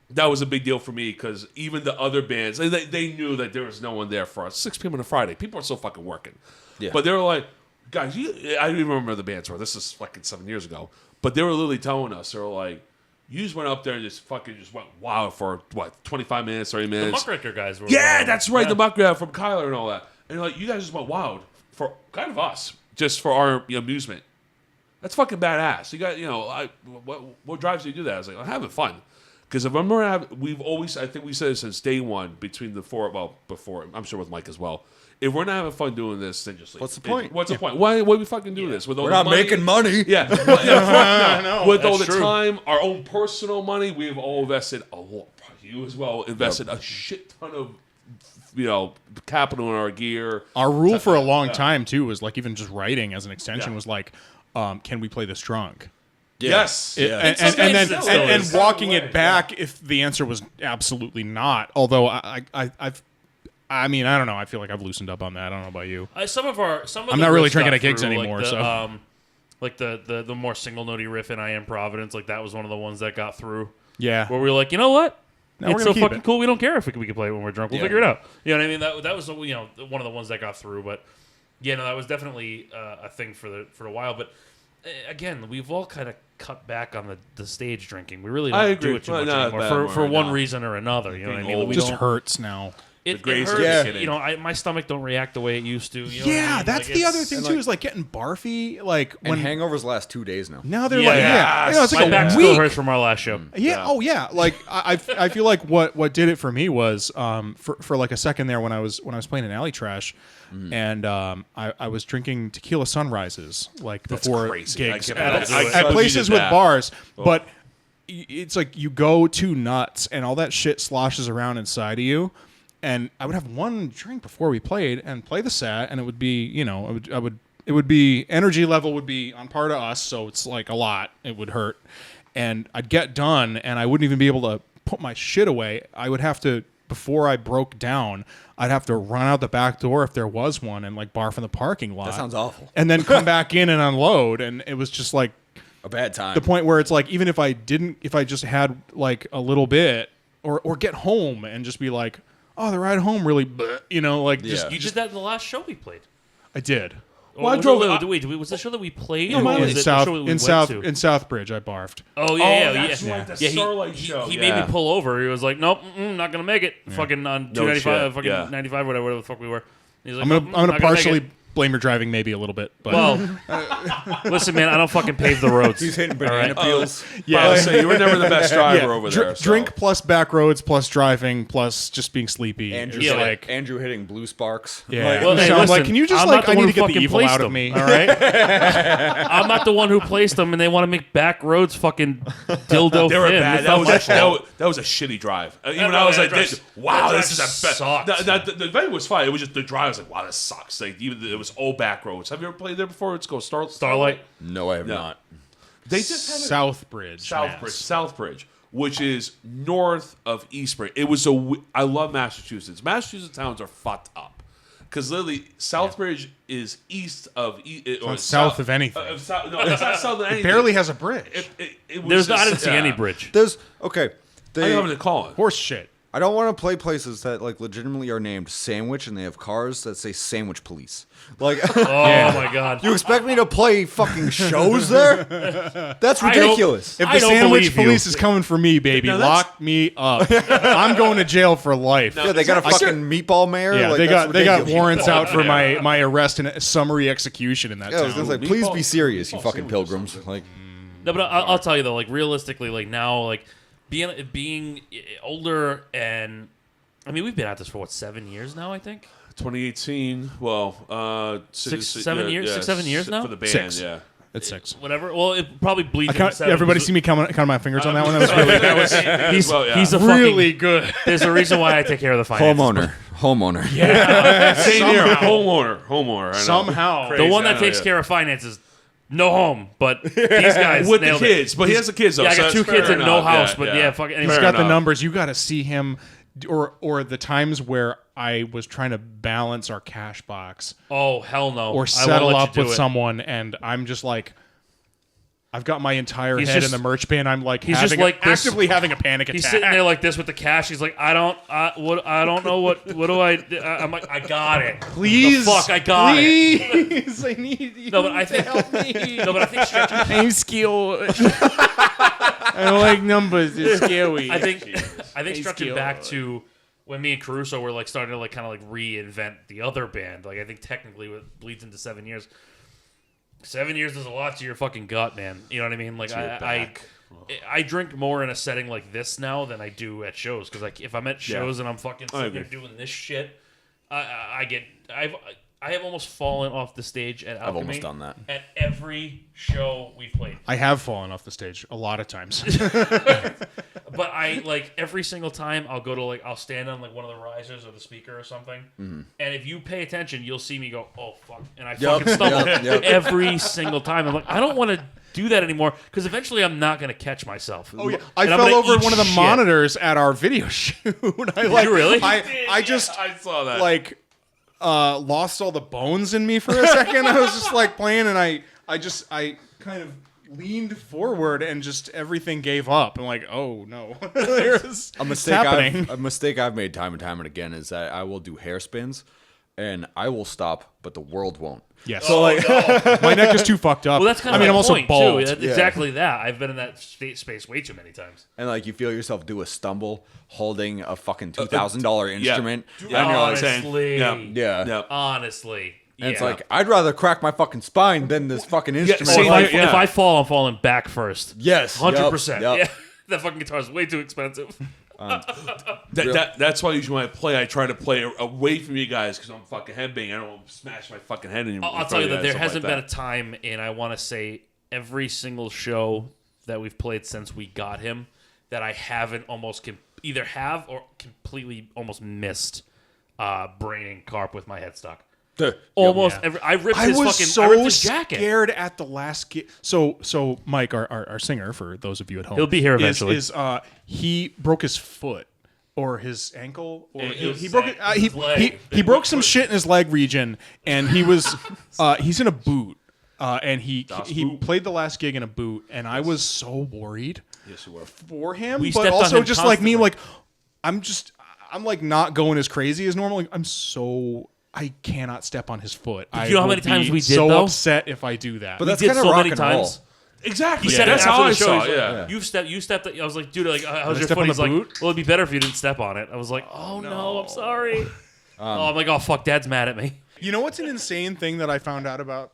that was a big deal for me because even the other bands, they knew that there was no one there for us. 6 p.m. on a Friday, people are still fucking working. Yeah. But they were like, guys, I don't even remember the bands were. This is fucking 7 years ago. But they were literally telling us, they were like, you just went up there and just went wild for what 25 minutes, 30 The minutes. Muckraker guys were. Yeah, that's right. Yeah. The Muckraker from Kyler and all that. And like, you guys just went wild for kind of us, just for our amusement. That's fucking badass. You got, what drives you to do that? I was like, I'm having fun. Because if I'm I think we said it since day one between the four, well, before, I'm sure with Mike as well. If we're not having fun doing this, then just leave. What's the point? What's the point? Why we fucking do this? With all we're the not money? making money. Yeah. Fuck no. With all the that's true. time, our own personal money, we've all invested a lot. You as well invested a shit ton of, capital in our gear. Our rule for a long time too was like even just writing as an extension Yeah. was like, can we play this drunk? Yes. And Sometimes then it still and is. walking it back if the answer was absolutely not. Although I mean I don't know. I feel like I've loosened up on that. I don't know about you. Some of I'm the not really riffs drinking got at gigs through, anymore, Like the, so. like the more single notey riff in I Am Providence, like that was one of the ones that got through. Yeah. Where we were like, you know what? Now we're it's gonna so keep fucking it. cool. We don't care if we can play it when we're drunk. We'll Yeah. figure it out. You know what I mean? That was one of the ones that got through. But yeah, no, that was definitely a thing for a while. But again, we've all kind of cut back on the stage drinking. We really I don't agree. do it too Well, much not anymore bad for right one now. reason or another. You know what I mean? old. We It just don't- hurts now. It grace hurts. is Yeah. kicking in. You know, my stomach don't react the way it used to. You know what I Yeah, mean? that's Like, the other it's- thing and too. like- Is like getting barfy. Like And when hangovers last 2 days now. now they're Yeah, like yeah. you know, it's My like a back week. still hurts from our last show. Yeah. Oh, yeah. Like I feel like what did it for me was for like a second there when I was playing in Alley Trash, and I was drinking tequila sunrises like before crazy. I gigs can't at, believe it. at I places did with that. bars, but it's like you go too nuts and all that shit sloshes around inside of you. And I would have one drink before we played and play the set, and it would be, you know, it would be energy level would be on par to us, so it's like a lot. It would hurt, and I'd get done, and I wouldn't even be able to put my shit away. I would have to, before I broke down, I'd have to run out the back door if there was one and like barf in the parking lot. That sounds awful. And then come back in and unload, and it was just like A bad time. the point where it's like even if I just had like a little bit, or get home and just be like, oh, the ride home really, you know, like just Yeah. You did that in the last show we played. I did. Well, I drove- Wait, was the show that we played? No, or mine was In it the South show that we in went South to? in Southbridge, I barfed. Oh yeah, that's yeah. right, the Yeah, Starlight show. He made me pull over. He was like, "Nope, not gonna make it." Fucking on 295, shit, fucking yeah. 95, whatever the fuck we were. He's like, I'm gonna "Nope, I'm gonna not make partially it." blame your driving maybe a little bit, but Well, listen, man, I don't fucking pave the roads. He's hitting all banana right? peels. Yeah, I was saying, you were never the best driver yeah, over there. so. drink plus back roads plus driving plus just being sleepy. Andrew's is Yeah, like Andrew hitting blue sparks. yeah. Like, Well, hey, so I'm like, listen, can you just I'm like not the I one need to who get the fucking evil placed out of them, me. All right, I'm not the one who placed them, and they want to make back roads fucking dildo They were thin. bad. It's That not was, my that, fault. that was a shitty drive. Even no, I was that like, drive- wow, that this is drive a sucked. The event was fine. It was just the drive. I was like, wow, this sucks. Like, even it was all back roads. Have you ever played there before? It's called Starlight. no, I have No. not. They just had Southbridge. Southbridge, which is north of Eastbridge. It was I love Massachusetts. Massachusetts towns are fucked up because literally Southbridge is east of or not south of anything. no, it's not south of anything. Barely has a bridge. It was There's not, I just- didn't see yeah. any bridge. There's okay. I don't know what to call it. Horse shit. I don't want to play places that like legitimately are named Sandwich and they have cars that say Sandwich Police. Like, Oh my god. you expect me to play fucking shows there? That's I don't- ridiculous. If I the don't sandwich believe you. police is coming for me, baby, No, that's- lock me up. I'm going to jail for life. Yeah, they got a fucking meatball mayor. Yeah, like, they that's got ridiculous. warrants out for my arrest and summary execution in that Yeah, I was town. gonna say, please Meatball- be serious, you meatball fucking sandwiches. pilgrims. Like, No, but I'll tell you though, like realistically, like now, like being older, and I mean we've been at this for what 7 years now, I think. 2018. Well, Six, 7 years? 6, 7 years now? for the band. 6. Yeah. It's 6. Whatever. Well, it probably bleeds. I count, into 7. everybody see me count my fingers on that one. That was really That was He's, well, yeah. he's a really fucking. good. There's a reason why I take care of the finances. homeowner. Same here. Homeowner. I know. Somehow. The Crazy, one I that know, takes yeah. care of finances, no home. But these guys with the nailed it. kids, but he has the kids though. Yeah, I so got 2 that's kids fair and no enough. house. But yeah, fucking. He's Fair got the enough. numbers. You got to see him, or the times where I was trying to balance our cash box Oh hell no! or I won't settle let you up do with it. someone, and I'm just like, I've got my entire He's head just- in the merch bin. I'm like, he's having just like this- actively having a panic attack. He's sitting there like this with the cash. He's like, I don't know what do I? I'm like, I got it. Please, The fuck, I got it. please, I need you No, but I to think help me. No, but I think stretching. I'm scared. I don't like numbers. It's scary. I think stretching skill. back to when me and Caruso were like starting to like kind of like reinvent the other band. Like I think technically it bleeds into 7 years. 7 years is a lot to your fucking gut, man. You know what I mean? Like I drink more in a setting like this now than I do at shows. Because like if I'm at shows and I'm fucking sitting there doing this shit, I have almost fallen off the stage at Alchemy. I've almost done that. At every show we've played. I have fallen off the stage a lot of times. But I like every single time I'll go to like I'll stand on like one of the risers or the speaker or something, and if you pay attention, you'll see me go, oh fuck, and I fucking stumble yep. every single time. I'm like, I don't want to do that anymore because eventually I'm not gonna catch myself. Oh yeah, I And I'm fell gonna over eat one of the shit. monitors at our video shoot. I like, you really? I just I saw that. like lost all the bones in me for a second. I was just like playing, and I kind of leaned forward and just everything gave up. I'm like, oh no, there's A mistake I've made time and time again is that I will do hair spins, and I will stop, but the world won't. Yes. So like, My neck is too fucked up. Well, that's kind of I'm my also point bald. too. That's exactly that. I've been in that space way too many times. and like you feel yourself do a stumble holding a fucking $2,000 instrument, and Yeah. you're like, Honestly, yeah. honestly, And it's yeah. like I'd rather crack my fucking spine than this fucking instrument. same If I, Yeah. if I fall, I'm falling back first. Yes, 100%. Yep. Yeah, that fucking guitar is way too expensive. That's why usually when I play, I try to play away from you guys because I'm fucking headbanging. I don't want to smash my fucking head in your. I'll tell you that there hasn't been a time in, I want to say, every single show that we've played since we got him that I haven't almost either have or completely almost missed braining Carp with my headstock. Almost Yeah. every. I ripped I his was fucking. so I ripped his jacket. scared at the last gig. So Mike, our singer, for those of you at home, He'll be here eventually. He broke his foot or his ankle, or he his broke it. his leg. He broke some shit in his leg region, and he was he's in a boot, and he boot. played the last gig in a boot, and I was so worried Yes, you were. for him, We but stepped on also him just like me, constantly. like I'm like not going as crazy as normal. Like, I cannot step on his foot. you know how will many times be we did, so though? upset if I do that. But We that's did kind of so rock many and times. Exactly. He said That's it how after I the show. saw He's it. like, Yeah. You stepped. I was like, dude, like, how's your step foot? on the He's like, boot? well, it'd be better if you didn't step on it. I was like, oh no, I'm sorry. I'm like, oh fuck, Dad's mad at me. You know what's an insane thing that I found out about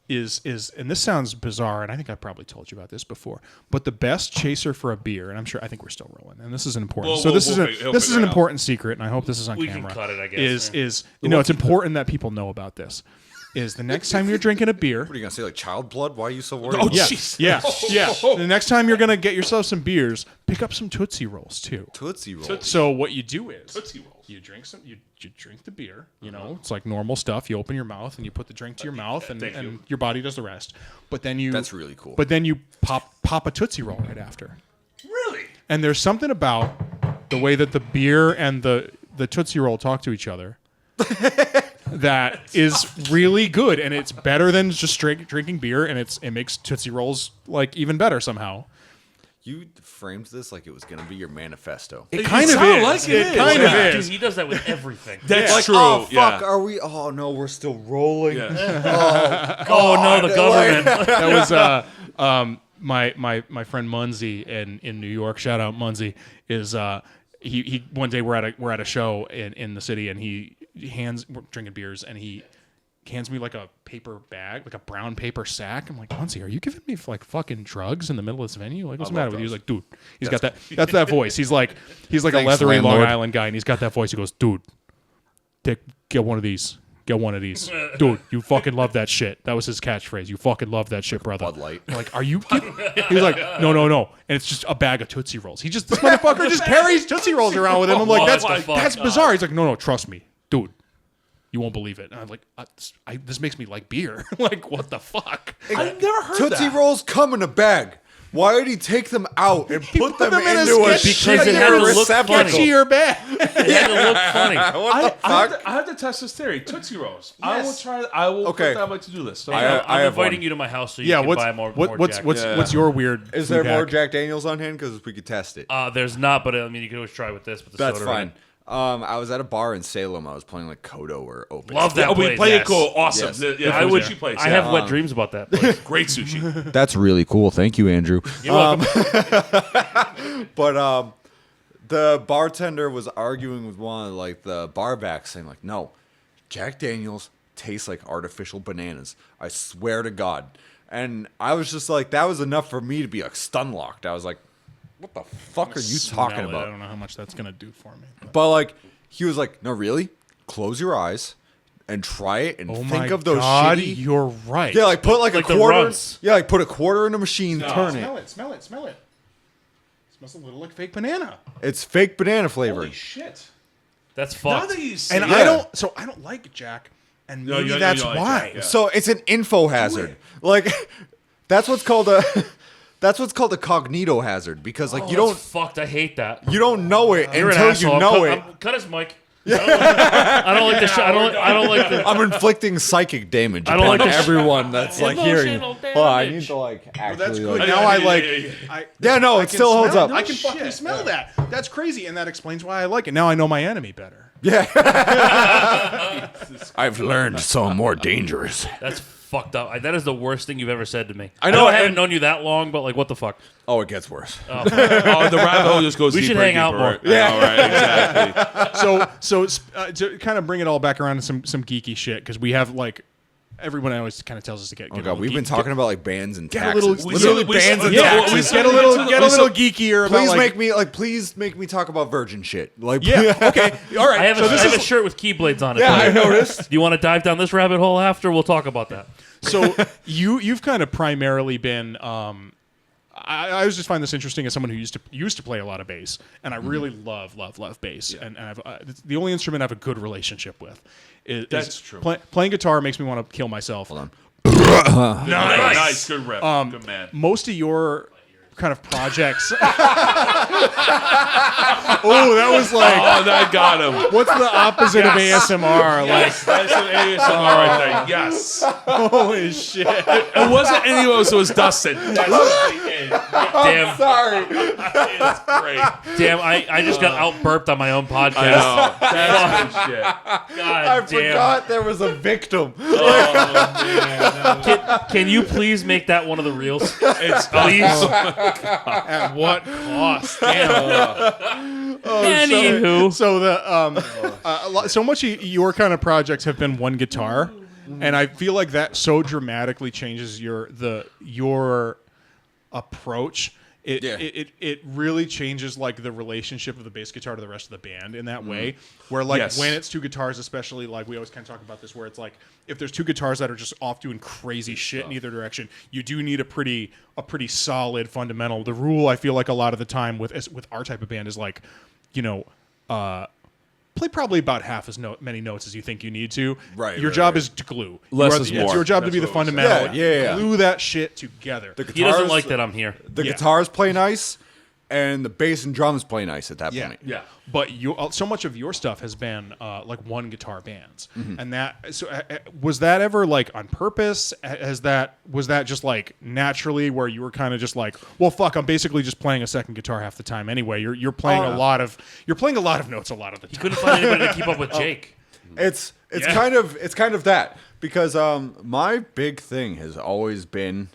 is and this sounds bizarre, and I think I probably told you about this before, but the best chaser for a beer, and I think we're still rolling, and this is an important. We'll this is figure an it out. important secret, and I hope this is on We can camera. cut it, I guess, Is it's important that people know about this. Is the next time you're drinking a beer. What are you gonna say? Like child blood? Why are you so worried? Oh, Yeah, jeez. yeah. The next time you're gonna get yourself some beers, pick up some Tootsie Rolls too. Tootsie Roll. So what you do is Tootsie Rolls. you drink you drink the beer. You know, it's like normal stuff. You open your mouth and you put the drink to your mouth, and, Thank you. and your body does the rest. But then you That's really cool. But then you pop a Tootsie Roll right after. Really? And there's something about the way that the beer and the Tootsie Roll talk to each other that is really good, and it's better than just drinking beer, and it makes Tootsie Rolls like even better somehow. You framed this like it was gonna be your manifesto. It kind of sounds is. like it It is. kind Yeah. of Dude, is. he does that with everything. That's Like, true. oh fuck, yeah. are we? Oh no, we're still rolling. Yeah. Oh no, the government. That was my friend Munzie in New York. Shout out Munzie. Is he one day we're at a show in the city, and we're drinking beers, and he hands me like a paper bag, like a brown paper sack. I'm like, Munzie, are you giving me like fucking drugs in the middle of this venue? Like, what's the matter with you? He's like, dude, he's got that. That's that voice. He's like a Thanks, leathery Long landlord. Island guy, and he's got that voice. He goes, dude, get one of these. Get one of these. Dude, you fucking love that shit. That was his catchphrase. You fucking love that shit, brother. Bud Light. I'm like, are you kidding? He was like, no. And it's just a bag of Tootsie Rolls. This motherfucker just carries Tootsie Rolls around with him. I'm like, Oh that's my fuck, bizarre. He's like, no, trust me. Dude, you won't believe it. And I'm like, this makes me like beer. Like, what the fuck? I've never heard Tootsie that. Rolls come in a bag. Why did he take them out and put them them in a into a sketchy- Because it had to look receptacle? funny. Sketchier bag. It had to look funny. What the fuck? I have to test this theory. Tootsie Rolls. I will Yes. try. I will Okay. put that on my to-do list. So I I'm have inviting one. you to my house so you Yeah, can buy more what's Jack. what's your weird Is there food more hack? Jack Daniels on hand? Because we could test it. There's not, but I mean, you can always try with this. But the That's soda in fine. it. I was at a bar in Salem. I was playing like Kodo or Opus. Love that yeah, we place. play Yes. it cool. Awesome. Yes. Yeah, I would. sushi place. I yeah. have wet dreams about that place. Great sushi. That's really cool. Thank you, Andrew. You're welcome. But the bartender was arguing with one of like the barbacks, saying like, "No, Jack Daniels tastes like artificial bananas. I swear to God." And I was just like, that was enough for me to be like stun locked. I was like, "What the fuck are you talking Smell it. I about?" don't know how much that's gonna do for me. But like, he was like, "No, really? Close your eyes and try it and Oh think my of those God, shitty." you're right. Yeah, like put like, Like a the quarter. runts. Yeah, like put a quarter in a machine, turn it. Smell it. Smells a little like fake banana. It's fake banana flavor. Holy shit. That's Now fucked. that you say And it- I don't like Jack, and No, maybe you that's don't like why. Jack, yeah. So it's an info hazard. Like that's what's called a cognito hazard because like you That's don't fucked. I hate that. you don't know it You're an until asshole. you know it. Cut his mic. I don't like the. I don't like the. I'm inflicting psychic damage I don't upon like the everyone that's like hearing. Emotional Oh, I damage. need to like actually. That's good. like- Now yeah, I yeah, like. yeah, yeah. I, no, I it can still holds smell- up. I can fucking smell that. That's crazy, and that explains why I like it. Now I know my enemy better. I've learned some more dangerous. That's fucked up. That is the worst thing you've ever said to me. I know, I haven't and- known you that long, but like, what the fuck? Oh, it gets worse. Oh, the rabbit hole just goes We deeper should hang and out deeper. more. Yeah, right, exactly. To kind of bring it all back around to some geeky shit, because we have like everyone always kind of tells us to get. Oh god, we've been talking about like bands and Get a taxes. little- Literally we- bands and yeah, taxes. we Get a little geekier. Please about, like, please make me talk about virgin shit. Like Yeah. Okay. All right. I have, so a, this I have is a shirt with keyblades on it. yeah, I Do noticed. you want to dive down this rabbit hole after? We'll talk about that. so you've kind of primarily been. I always just find this interesting as someone who used to play a lot of bass, and I really love bass, and I've, it's the only instrument I have a good relationship with. That's true. Playing guitar makes me want to kill myself. Hold on. Nice, good rep, good man. Most of your kind of projects. Oh, that was like. Oh, that got him. What's the opposite of ASMR? Yes, that's an ASMR right there. Yes. Like, holy shit! It wasn't any of us, it was Dustin. Damn, Sorry. It's great. damn! I just got out burped on my own podcast. I know. That's good shit. God I damn! forgot there was a victim. Can you please make that one of the reels? It's Please. At what cost? Damn. Anywho, So so much of your kind of projects have been one guitar, and I feel like that so dramatically changes your approach. It really changes like the relationship of the bass guitar to the rest of the band in that way. Where like Yes. when it's two guitars, especially like we always kind of talk about this, where it's like if there's two guitars that are just off doing crazy shit in either direction, you do need a pretty solid fundamental. The rule I feel like a lot of the time with our type of band is like, play probably about half as many notes as you think you need to. Right, Your right, job right. is to glue. Less You are- is It's more. your job to That's be the what we say. fundamental. Yeah. Glue that shit together. The he doesn't guitars- like that I'm here. The Yeah. guitars play nice, and the bass and drums play nice at that Yeah. point. Yeah. But so much of your stuff has been like one guitar bands, Mm-hmm. and was that ever like on purpose? Was that just like naturally where you were kind of just like, well, fuck, I'm basically just playing a second guitar half the time anyway. You're playing a lot of notes a lot of the time. Couldn't find anybody to keep up with Jake. It's Yeah. kind of that because my big thing has always been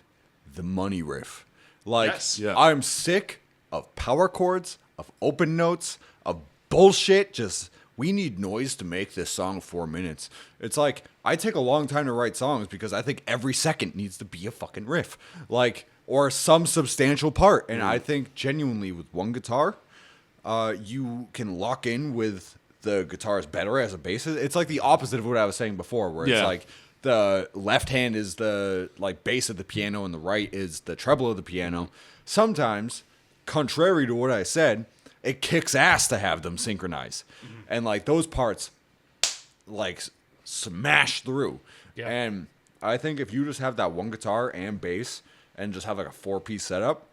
the money riff. Like Yes. Yeah. I'm sick of power chords, of open notes, of bullshit. Just we need noise to make this song 4 minutes. It's like I take a long time to write songs because I think every second needs to be a fucking riff, like or some substantial part. And I think genuinely with one guitar, you can lock in with the guitars better as a bassist. It's like the opposite of what I was saying before, where it's Yeah. like the left hand is the like bass of the piano and the right is the treble of the piano. Sometimes, contrary to what I said, it kicks ass to have them synchronize. And like those parts like smash through. Yeah. And I think if you just have that one guitar and bass and just have like a 4-piece setup,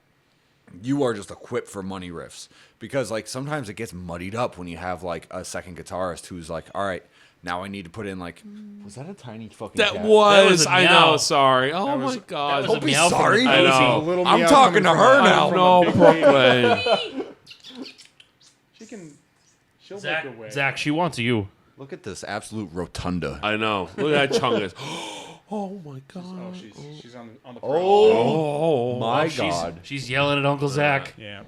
you are just equipped for money riffs. Because like sometimes it gets muddied up when you have like a second guitarist who's like, all right, now I need to put in like, was that a tiny fucking That cat? was, a I meow. know, sorry. Oh my God. That was Don't a be meow from sorry. the I cozy. know. Little I'm meow talking coming to her from- now. No, from a big Brooklyn. She'll Zach, make a way. Zach, she wants you. Look at this absolute rotunda. I know. Look at that chungus. Oh my God. Oh, she's on the Oh My She's, God. she's yelling at Uncle Zach. Yeah.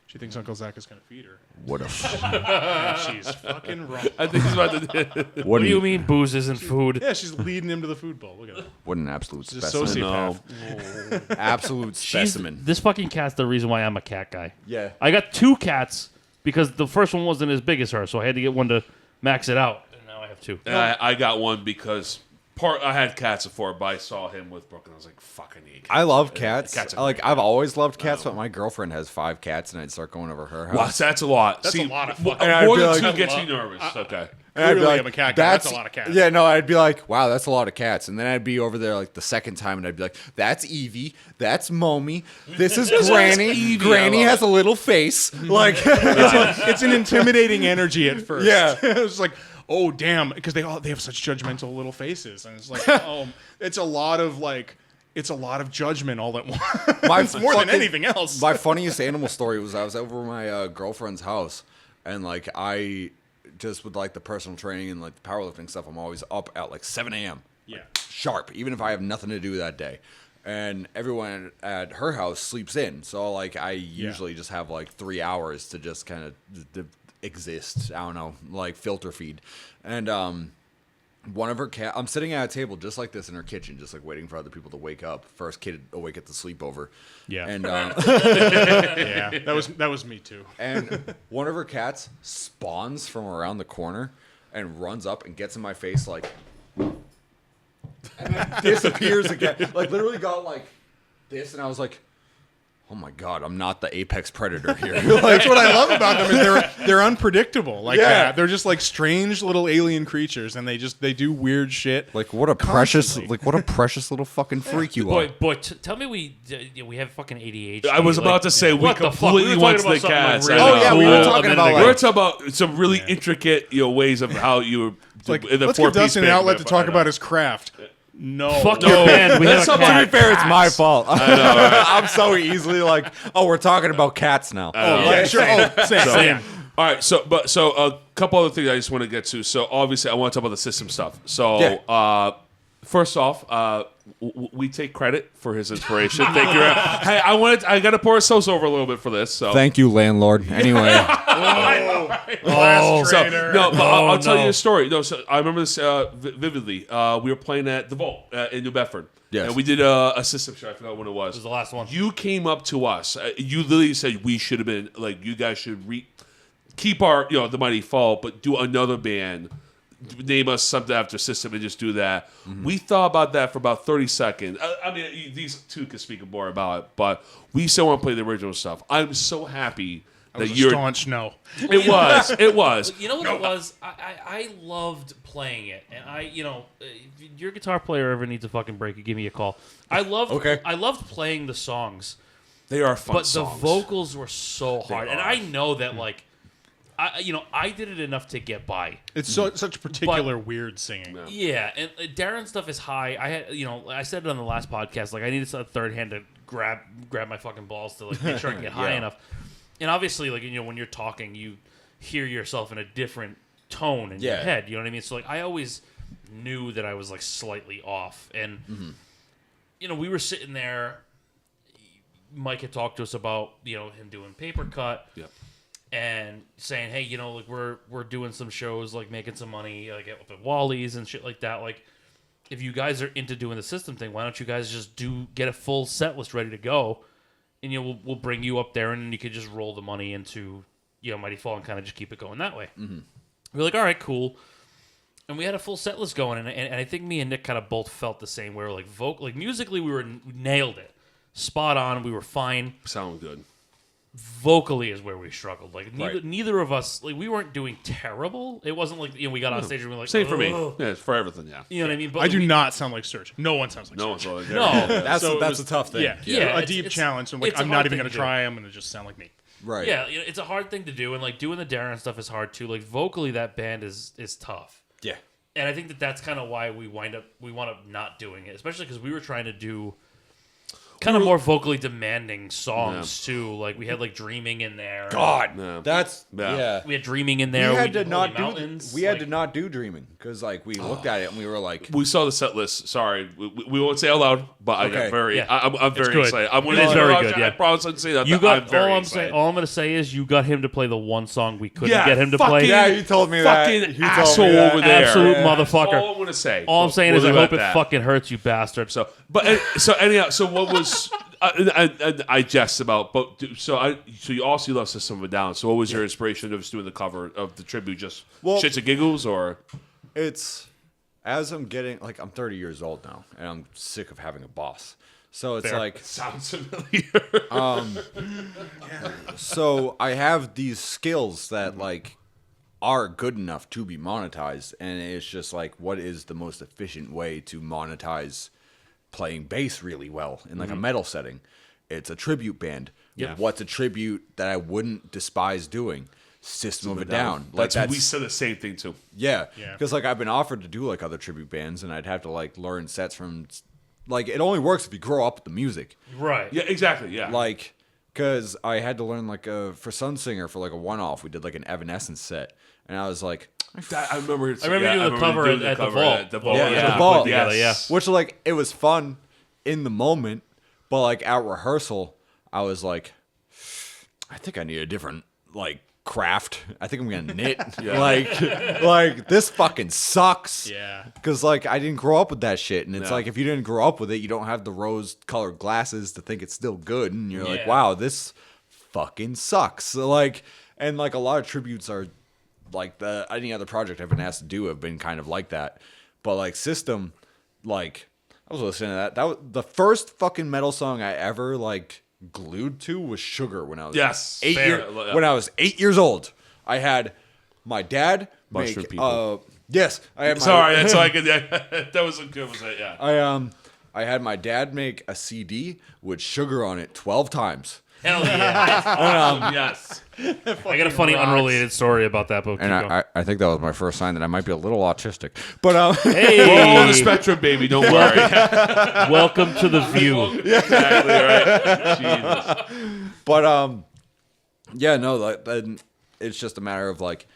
She thinks Uncle Zach is going to feed her. What a And she's fucking wrong. I think he's about to. What do you mean booze isn't food? Yeah, she's leading him to the food bowl. Look at that. What an absolute She's a specimen. sociopath. Absolute She's, specimen. this fucking cat's the reason why I'm a cat guy. Yeah. I got 2 cats because the first one wasn't as big as her, so I had to get one to max it out. And now I have 2. I got one because I had cats before, but I saw him with Brooke, and I was like, "Fuck, I need." I love cats. Cats are Like great. I've always loved cats, but my girlfriend has 5 cats, and I'd start going over her house. Wow, that's a lot. That's a lot of fucking- And I'd more be than like- 2 gets me nervous. Okay. And I'd be Clearly like, I'm a cat guy. That's a lot of cats. Yeah, no, I'd be like, wow, that's a lot of cats. And then I'd be over there like the second time, and I'd be like, that's Evie, that's Mommy, this is Granny. Evie, Granny I love has a little face. Like, It's an intimidating energy at first. Yeah. It's like, oh damn, because they have such judgmental little faces, and it's like, oh, it's a lot of judgment all at once. It's more than anything else. My funniest animal story was I was over my girlfriend's house, and like I just with like the personal training and like the powerlifting stuff, I'm always up at like 7 a.m. Yeah. Sharp, even if I have nothing to do that day. And everyone at her house sleeps in, so like I usually just have like 3 hours to just kind of exist. I don't know, like filter feed. And one of her cat, I'm sitting at a table just like this in her kitchen, just like waiting for other people to wake up. First kid awake at the sleepover. Yeah. And Yeah, that was me too. and one of her cats spawns from around the corner and runs up and gets in my face like, and then disappears again. Like literally got like this, and I was like, oh my god, I'm not the apex predator here. That's what I love about them is they're unpredictable like Yeah. that. They're just like strange little alien creatures, and they do weird shit. Like what a precious little fucking freak you are. Boy, tell me we have fucking ADHD. I was about to say we what the fuck? completely We were went talking to the about cats. something I like know. Oh, yeah, we were talking about, like- we're talking about some really intricate ways of how you Like, the let's four give Dustin an piece outlet to band, talk I know. about his craft. No, Fuck your band. We have a To be cat. fair, it's my fault. I'm so easily like, oh, we're talking about cats now. yeah, sure. Oh, same. All right, so a couple other things I just want to get to. So obviously, I want to talk about the system stuff. So Yeah. first off, we take credit for his inspiration. Thank you. Hey, I got to pour a sauce over a little bit for this. So Thank you, landlord. Anyway, So, no, but I'll tell you a story. No, so I remember this vividly. We were playing at the Vault in New Bedford. Yes. And we did a system show. I forgot when it was. This was the last one. You came up to us. You literally said we should have been like, you guys should keep our the Mighty Fall, but do another band. Name us something after system and just do that. We thought about that for about 30 seconds. I mean, these two could speak more about it, but we still want to play the original stuff. I'm so happy That was that a you're. staunch no. It was. You know what it was? I loved playing it, and if your guitar player ever needs a fucking break, give me a call. I loved playing the songs, They are fun but songs. the vocals were so hard, and are. I know that I did it enough to get by. It's such particular weird singing. Yeah, and Darren's stuff is high. I had, I said it on the last podcast. Like, I needed a third hand to grab my fucking balls to like make sure I can get high enough. And obviously, like when you're talking, you hear yourself in a different tone in your head. You know what I mean? So like, I always knew that I was like slightly off, and we were sitting there. Mike had talked to us about him doing Paper Cut. Yeah. And saying, hey, like we're doing some shows, like making some money, like at Wally's and shit like that. Like, if you guys are into doing the system thing, why don't you guys just get a full set list ready to go, and we'll bring you up there, and then you could just roll the money into Mighty Fall and kind of just keep it going that way. We're like, all right, cool. And we had a full set list going, and I think me and Nick kind of both felt the same. Where like musically, we nailed it, spot on. We were fine. Sound good. Vocally is where we struggled. Like Right. neither of us, like we weren't doing terrible. It wasn't like we got on stage and we were like, Same for me. "Ugh." Yeah, it's for everything. Yeah. You know what I mean? But I do we- not sound like Serge. No one sounds like No Serge. one's like No, that's So it that's was- a tough thing. Yeah, a it's- deep it's- challenge. I'm like, it's a I'm hard not even thing going to to do. try. I'm going to just sound like me. Right. yeah, it's a hard thing to do, and like doing the Darren stuff is hard too. Like vocally, that band is tough, Yeah. and I think that's kind of why we wound up not doing it, especially because we were trying to do kind of more vocally demanding songs too. Like we had like Dreaming in there. God, No. that's Yeah. yeah. We had Dreaming in We there. had to did not Holy do. Mountains. We had like, to not do dreaming because like we looked at it and we were like, We saw the set list. Sorry, we won't say out loud, but I got Okay. very. Yeah. I'm very good. excited. I'm It is very good, yeah. I promise I'd say that. You got I'm very all I'm excited. saying. All I'm gonna say is you got him to play the one song we couldn't Yeah, get him to fucking- play. yeah, you told me that. Fucking You told me asshole that. over there. Absolute Yeah. motherfucker. That's all I'm gonna say. All I'm saying is I We'll hope leave it at that. fucking hurts, you bastard. So, but anyhow, so what was I jest about? But so you also love System of a Down. So what was your inspiration of just doing the cover of the tribute? Just Well- shits and giggles, or it's as I'm getting like I'm 30 years old now and I'm sick of having a boss. So it's like sounds familiar? so I have these skills that like are good enough to be monetized, and it's just like, what is the most efficient way to monetize playing bass really well in like a metal setting? It's a tribute band. Yeah. What's a tribute that I wouldn't despise doing? System of a Down. Like We said the same thing too. yeah, Yeah. because like I've been offered to do like other tribute bands, and I'd have to like learn sets from. Like it only works if you grow up with the music. Right. Yeah, exactly. Yeah. Like, because I had to learn like for Sunsinger for like a one-off, we did like an Evanescence set, and I was like, I remember. I remember you doing the cover at the Vault. At the Vault. Yeah, Yeah, at the Vault. Together, Yes. which like it was fun in the moment, but like at rehearsal, I was like, I think I need a different like craft. I think I'm gonna knit. like this fucking sucks. Yeah. Because like I didn't grow up with that shit, and it's like if you didn't grow up with it, you don't have the rose-colored glasses to think it's still good, and you're like, Yeah. wow, this fucking sucks. So like, and like a lot of tributes are like any other project I've been asked to do have been kind of like that, but like System, like I was listening to that. That was the first fucking metal song I ever like glued to was Sugar when I was Yes, 8 fair. years Yeah. when I was 8 years old. I had my dad Mushroom make people. yes, I had my Sorry, that's all I could. That was a good. Was it? Yeah. I had my dad make a CD with Sugar on it 12 times. Hell yeah. Yes. I got a funny unrelated story about that, but And keep going. I think that was my first sign that I might be a little autistic. But Hey, We're all on the spectrum, baby. Don't worry. welcome to the view. Exactly right. Jesus. But yeah, no, like, then it's just a matter of like,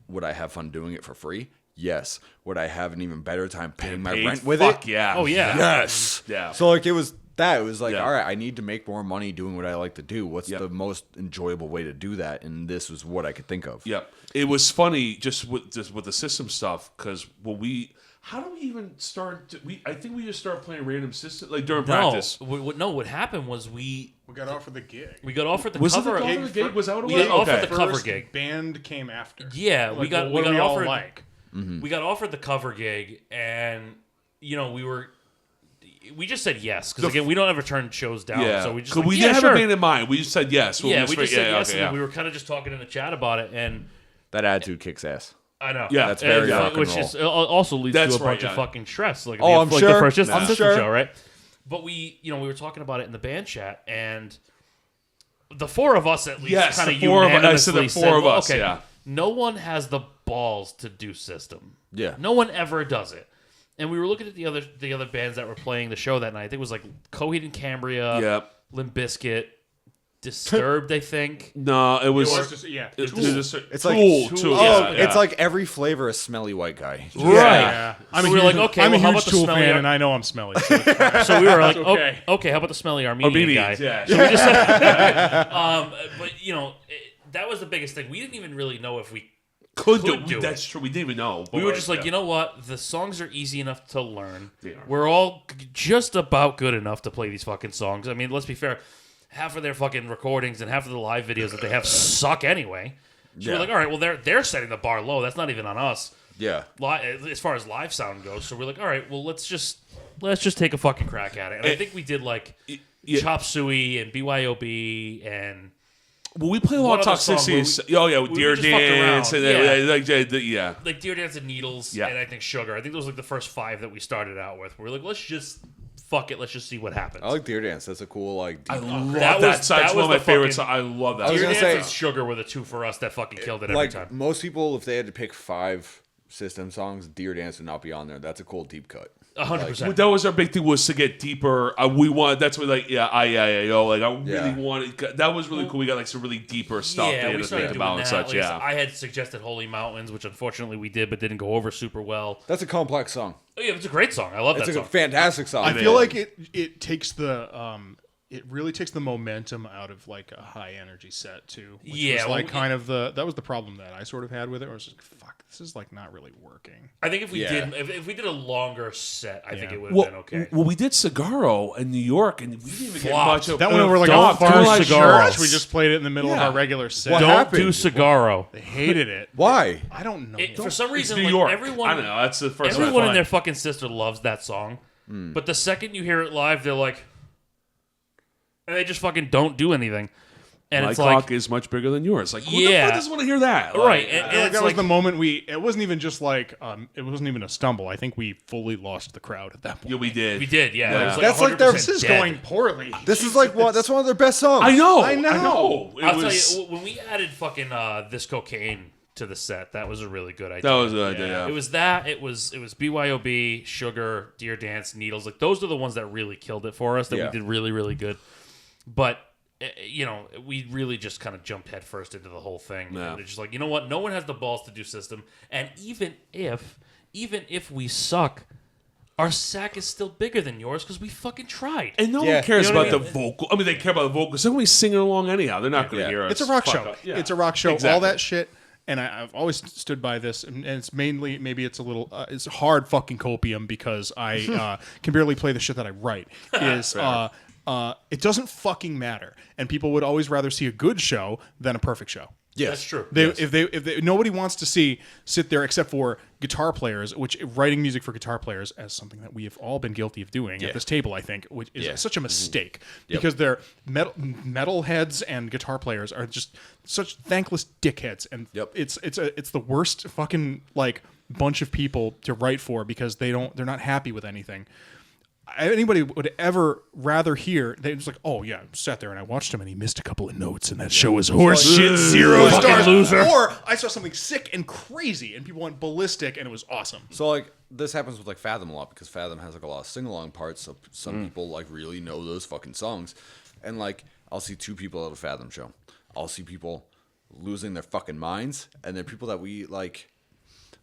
would I have fun doing it for free? Yes. Would I have an even better time paying my Paid? rent with Fuck it? yeah. Oh yeah. Yes. Yeah. So like it was that. It was like, Yeah. all right, I need to make more money doing what I like to do. What's Yep. the most enjoyable way to do that? And this was what I could think of. Yep. It was funny just with the system stuff because how do we even start? I think we just started playing random system like during practice. What happened was we We got offered the gig. got offered the Was it cover. the cover gig? Was that what it We was? got offered Okay. the cover First gig. Band came after. Yeah, Like, we got what we are got all offered like. we got offered the cover gig, and we just said yes because again we don't ever turn shows down. Yeah. So we just 'Cause like, we yeah, didn't sure. have a band in mind. We just said yes. Yeah, we just said yes, okay, and then we were kind of just talking in the chat about it, and That attitude kicks ass. I know. Yeah, that's very And, rock and which roll. is also leads That's to a bunch right, of yeah. fucking stress. Like, Oh, I'm like sure. the first I'm system sure. show, right? But we were talking about it in the band chat, and the four of us at least Yes, kind the of four of us- I unanimously said the four of well, us, okay, yeah. no one has the balls to do System. Yeah. No one ever does it. And we were looking at the other bands that were playing the show that night. I think it was like Coheed and Cambria, Yep. Limp Bizkit, Disturbed, I think. No, it was. It's just, yeah. It's It's like Tool. Oh, Yeah, it's like every flavor of smelly white guy. Right. Yeah. I'm So a we were huge, like, okay, I'm well, a how huge about the Tool smelly fan, ar- and I know I'm smelly. So it's fine. So we were like, okay. okay, how about the smelly Armenian Armenians, guy? yeah. So we just said, but that was the biggest thing. We didn't even really know if we could do do. it. That's true. We didn't even know. We were just like, you know what? The songs are easy enough to learn. They are. We're all just about good enough to play these fucking songs. I mean, let's be fair. Half of their fucking recordings and half of the live videos that they have suck anyway. So Yeah. we're like, all right, well, they're setting the bar low. That's not even on us. Yeah. As far as live sound goes. So we're like, all right, well, let's just take a fucking crack at it. And I think we did like yeah. Chop Suey and BYOB and Well, we play a lot One of other song toxicity. where Oh yeah, with we Deer just fucked Dance around. and Yeah. yeah. like Dear Dance and Needles Yeah. and I think Sugar. I think those were like the first 5 that we started out with. We're like, let's just fuck it. Let's just see what happens. I like Deer Dance. That's a cool like. I deep- love That that, was- song. that It's was one of my the favorite fucking- songs. I love that. I was Dear gonna Dance say- and Sugar were the 2 for us that fucking killed it every like time. most people, if they had to pick 5 System songs, Deer Dance would not be on there. That's a cool deep cut. 100%. That was our big thing, was to get deeper. We want. That's what like IIAO. Like I really Yeah. wanted. That was really cool. We got like some really deeper stuff. Yeah, they we had to started think doing about that. and such. Like, Yeah. I had suggested Holy Mountains, which unfortunately we did, but didn't go over super well. That's a complex song. Oh, yeah, it's a great song. I love It's that a song. fantastic song. I feel like it takes the it really takes the momentum out of like a high energy set too. Which Yeah, was well, like kind of that was the problem that I sort of had with it. I was like, fuck, this is like not really working. I think if we Yeah. did if we did a longer set, I think Yeah. it would have Well, been okay. well, we did Cigarro in New York, and we didn't even get Flopped. much of That went over like Don't a far do cigar. Cigarros. We just played it in the middle of Yeah. our regular set. What Don't happened? do Cigarro. They hated it. Why? I don't know. For some It's reason, New like, York. everyone, I don't know. That's the first. everyone time. and their fucking sister loves that song. But the second you hear it live, they're like, and they just fucking don't do anything. And My it's cock like, is much bigger than yours. Like, who the Yeah. fuck doesn't want to hear that? right. Like, And, I feel like it's that was like, the moment it wasn't even just like it wasn't even a stumble. I think we fully lost the crowd at that point. yeah, we did. we did, yeah. It was like That's like their- 100% This is dead. going poorly. This is like what? That's one of their best songs. I know. I know. It I'll was, tell you, when we added fucking This Cocaine to the set, that was a really good idea. that was a good idea. Yeah. It was that. It was BYOB, Sugar, Deer Dance, Needles. Like those are the ones that really killed it for us. That Yeah. we did really, really good. But we really just kind of jumped headfirst into the whole thing. Yeah. And it's just like, you know what? No one has the balls to do System. And even if we suck, our sack is still bigger than yours because we fucking tried. And no Yeah. one cares You know what about I the vocal. I mean, they care about the vocals. They're going to be singing along anyhow. They're not going to Yeah. hear us. It's a rock fuck show. up. Yeah. It's a rock show. All Exactly. that shit. And I've always stood by this, and it's mainly maybe it's a little it's hard fucking copium because I can barely play the shit that I write. Is it doesn't fucking matter, and people would always rather see a good show than a perfect show. That's true. If they nobody wants to sit there except for guitar players, which writing music for guitar players as something that we have all been guilty of doing at this table, I think, which is such a mistake because they're metal heads and guitar players are just such thankless dickheads, and it's the worst fucking like bunch of people to write for because they're not happy with anything. Anybody would ever rather hear they just like, oh yeah, I sat there and I watched him and he missed a couple of notes and that show was horse shit, 0 stars. loser. Or I saw something sick and crazy and people went ballistic and it was awesome. So like this happens with like Fathom a lot because Fathom has like a lot of sing along parts. So some people like really know those fucking songs, and like I'll see two people at a Fathom show. I'll see people losing their fucking minds, and they're people that we like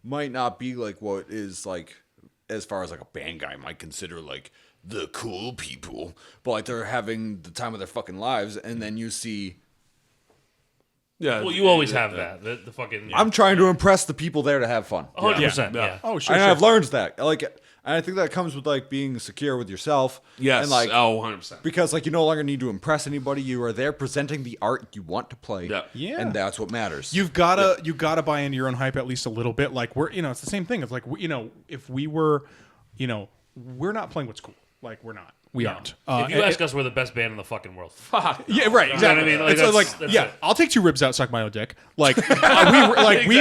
might not be like what is like as far as like a band guy might consider like the cool people, but like they're having the time of their fucking lives, and then you see. Yeah. Well, you always have that. The fucking. I'm trying to impress the people there to have fun. 100%. Yeah. Oh sure, And sure. I've learned that. Like, and I think that comes with like being secure with yourself. Yes. And like, 100%. because like you no longer need to impress anybody. You are there presenting the art you want to play. Yeah. Yeah. And that's what matters. You gotta buy into your own hype at least a little bit. Like it's the same thing. It's like if we were, we're not playing what's cool. Like we're not. We aren't. If you ask us, we're the best band in the fucking world. Fuck. Yeah, right. Exactly. I mean? Like, It's that's it. I'll take 2 ribs out, suck my own dick. Like we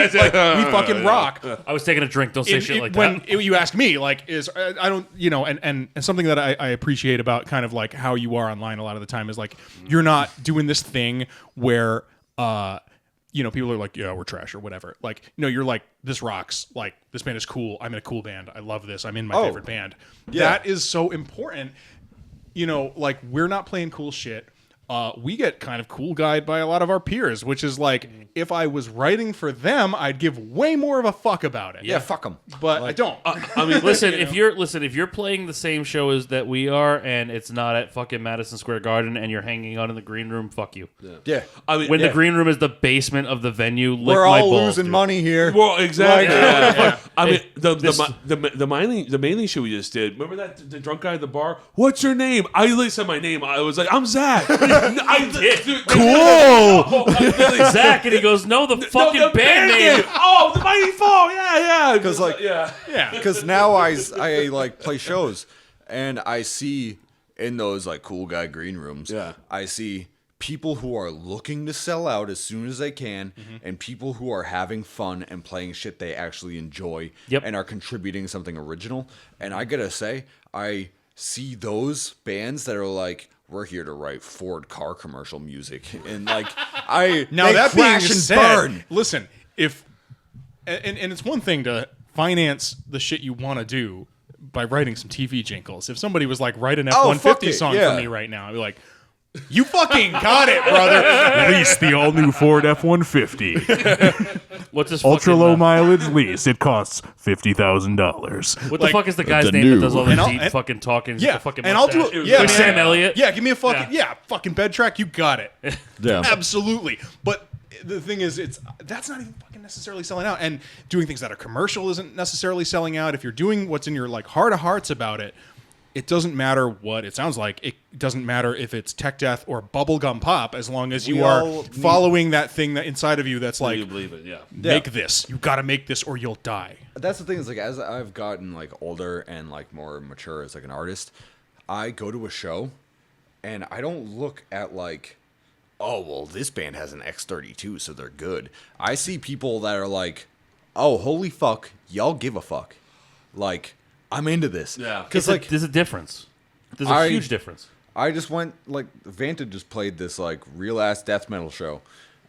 fucking rock. I was taking a drink. Don't say shit like when that. you ask me, like, I don't, and something that I appreciate about kind of like how you are online a lot of the time is like you're not doing this thing where people are like, yeah, we're trash or whatever. Like, you're like, this rocks. Like, this band is cool. I'm in a cool band. I love this. I'm in my favorite band. Yeah. That is so important. Like, we're not playing cool shit. We get kind of cool guyed by a lot of our peers, which is like, if I was writing for them, I'd give way more of a fuck about it. yeah, fuck them. But I don't. I mean, Listen, if you're playing the same show as that we are, and it's not at fucking Madison Square Garden, and you're hanging out in the green room, fuck you. Yeah. I mean, When the green room is the basement of the venue, lick We're my all balls, losing dude. money here. Well, exactly. Like, I mean, This- the mailing show we just did. Remember that the drunk guy at the bar? What's your name? I literally said my name. I was like, I'm Zach. I did. Cool. Zach, and he goes, no, the fucking band name. Oh, the Mighty Fall. Yeah. Because like, yeah. because now I like play shows, and I see in those like cool guy green rooms. Yeah. I see people who are looking to sell out as soon as they can, and people who are having fun and playing shit they actually enjoy, Yep. and are contributing something original. And I gotta say, I see those bands that are like, we're here to write Ford car commercial music, and like Now they that being crash and said, burn. listen, if and it's one thing to finance the shit you want to do by writing some TV jingles. If somebody was like, write an Oh, F-150 fuck it, song yeah. for me right now, I'd be like, you fucking got it, brother. Lease the all-new Ford F-150. What's this Ultra fucking, low mileage lease. It costs $50,000. What the fuck is the guy's the name new- that does all the And I'll- deep and- fucking talking? Yeah, The fucking and I'll do mustache? it. Yeah, Like man. Sam Elliott. Yeah, give me a fucking fucking bed track. You got it. Yeah. Absolutely. But the thing is, that's not even fucking necessarily selling out. And doing things that are commercial isn't necessarily selling out. If you're doing what's in your like heart of hearts about it, it doesn't matter what it sounds like. It doesn't matter if it's tech death or bubblegum pop, as long as you We are all following that thing that inside of you that's like, You believe it? Yeah. make this. You got to make this or you'll die. That's the thing is like as I've gotten like older and like more mature as like an artist, I go to a show and I don't look at like oh, well, this band has an X32, so they're good. I see people that are like, oh, holy fuck, y'all give a fuck. Like, I'm into this. Yeah. Because, Like, there's a difference. There's a huge difference. I just went, like, Vanta just played this, like, real-ass death metal show.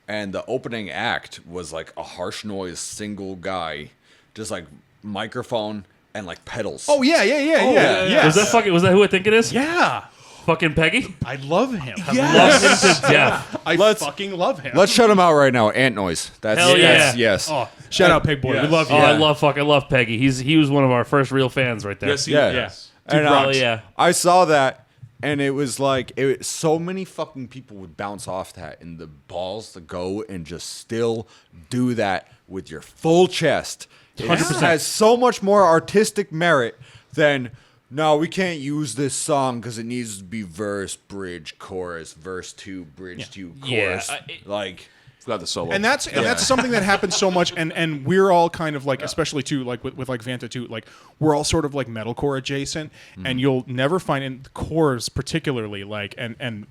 And the opening act was, like, a harsh noise single guy. Just, like, microphone and, like, pedals. Oh yeah. yeah. Was that who I think it is? Yeah. Fucking Peggy? I love him. Love him to death. I fucking love him. Let's shut him out right now. Ant noise. That's, Hell yeah. that's yes. Oh, shout out Pig Boy. Yes. We love you. Oh, I love Peggy. He was one of our first real fans right there. Yes, he Yeah. yes. And, Hell yeah. I saw that, and it was like so many fucking people would bounce off that, and the balls to go and just still do that with your full chest. It 100%. has so much more artistic merit than no, we can't use this song because it needs to be verse, bridge, chorus, verse 2, bridge 2, chorus. Yeah, like. Forgot the solo. And that's something that happens so much, and we're all kind of like, especially too, like with like Vanta too, like we're all sort of like metalcore adjacent, and you'll never find in chorus particularly like and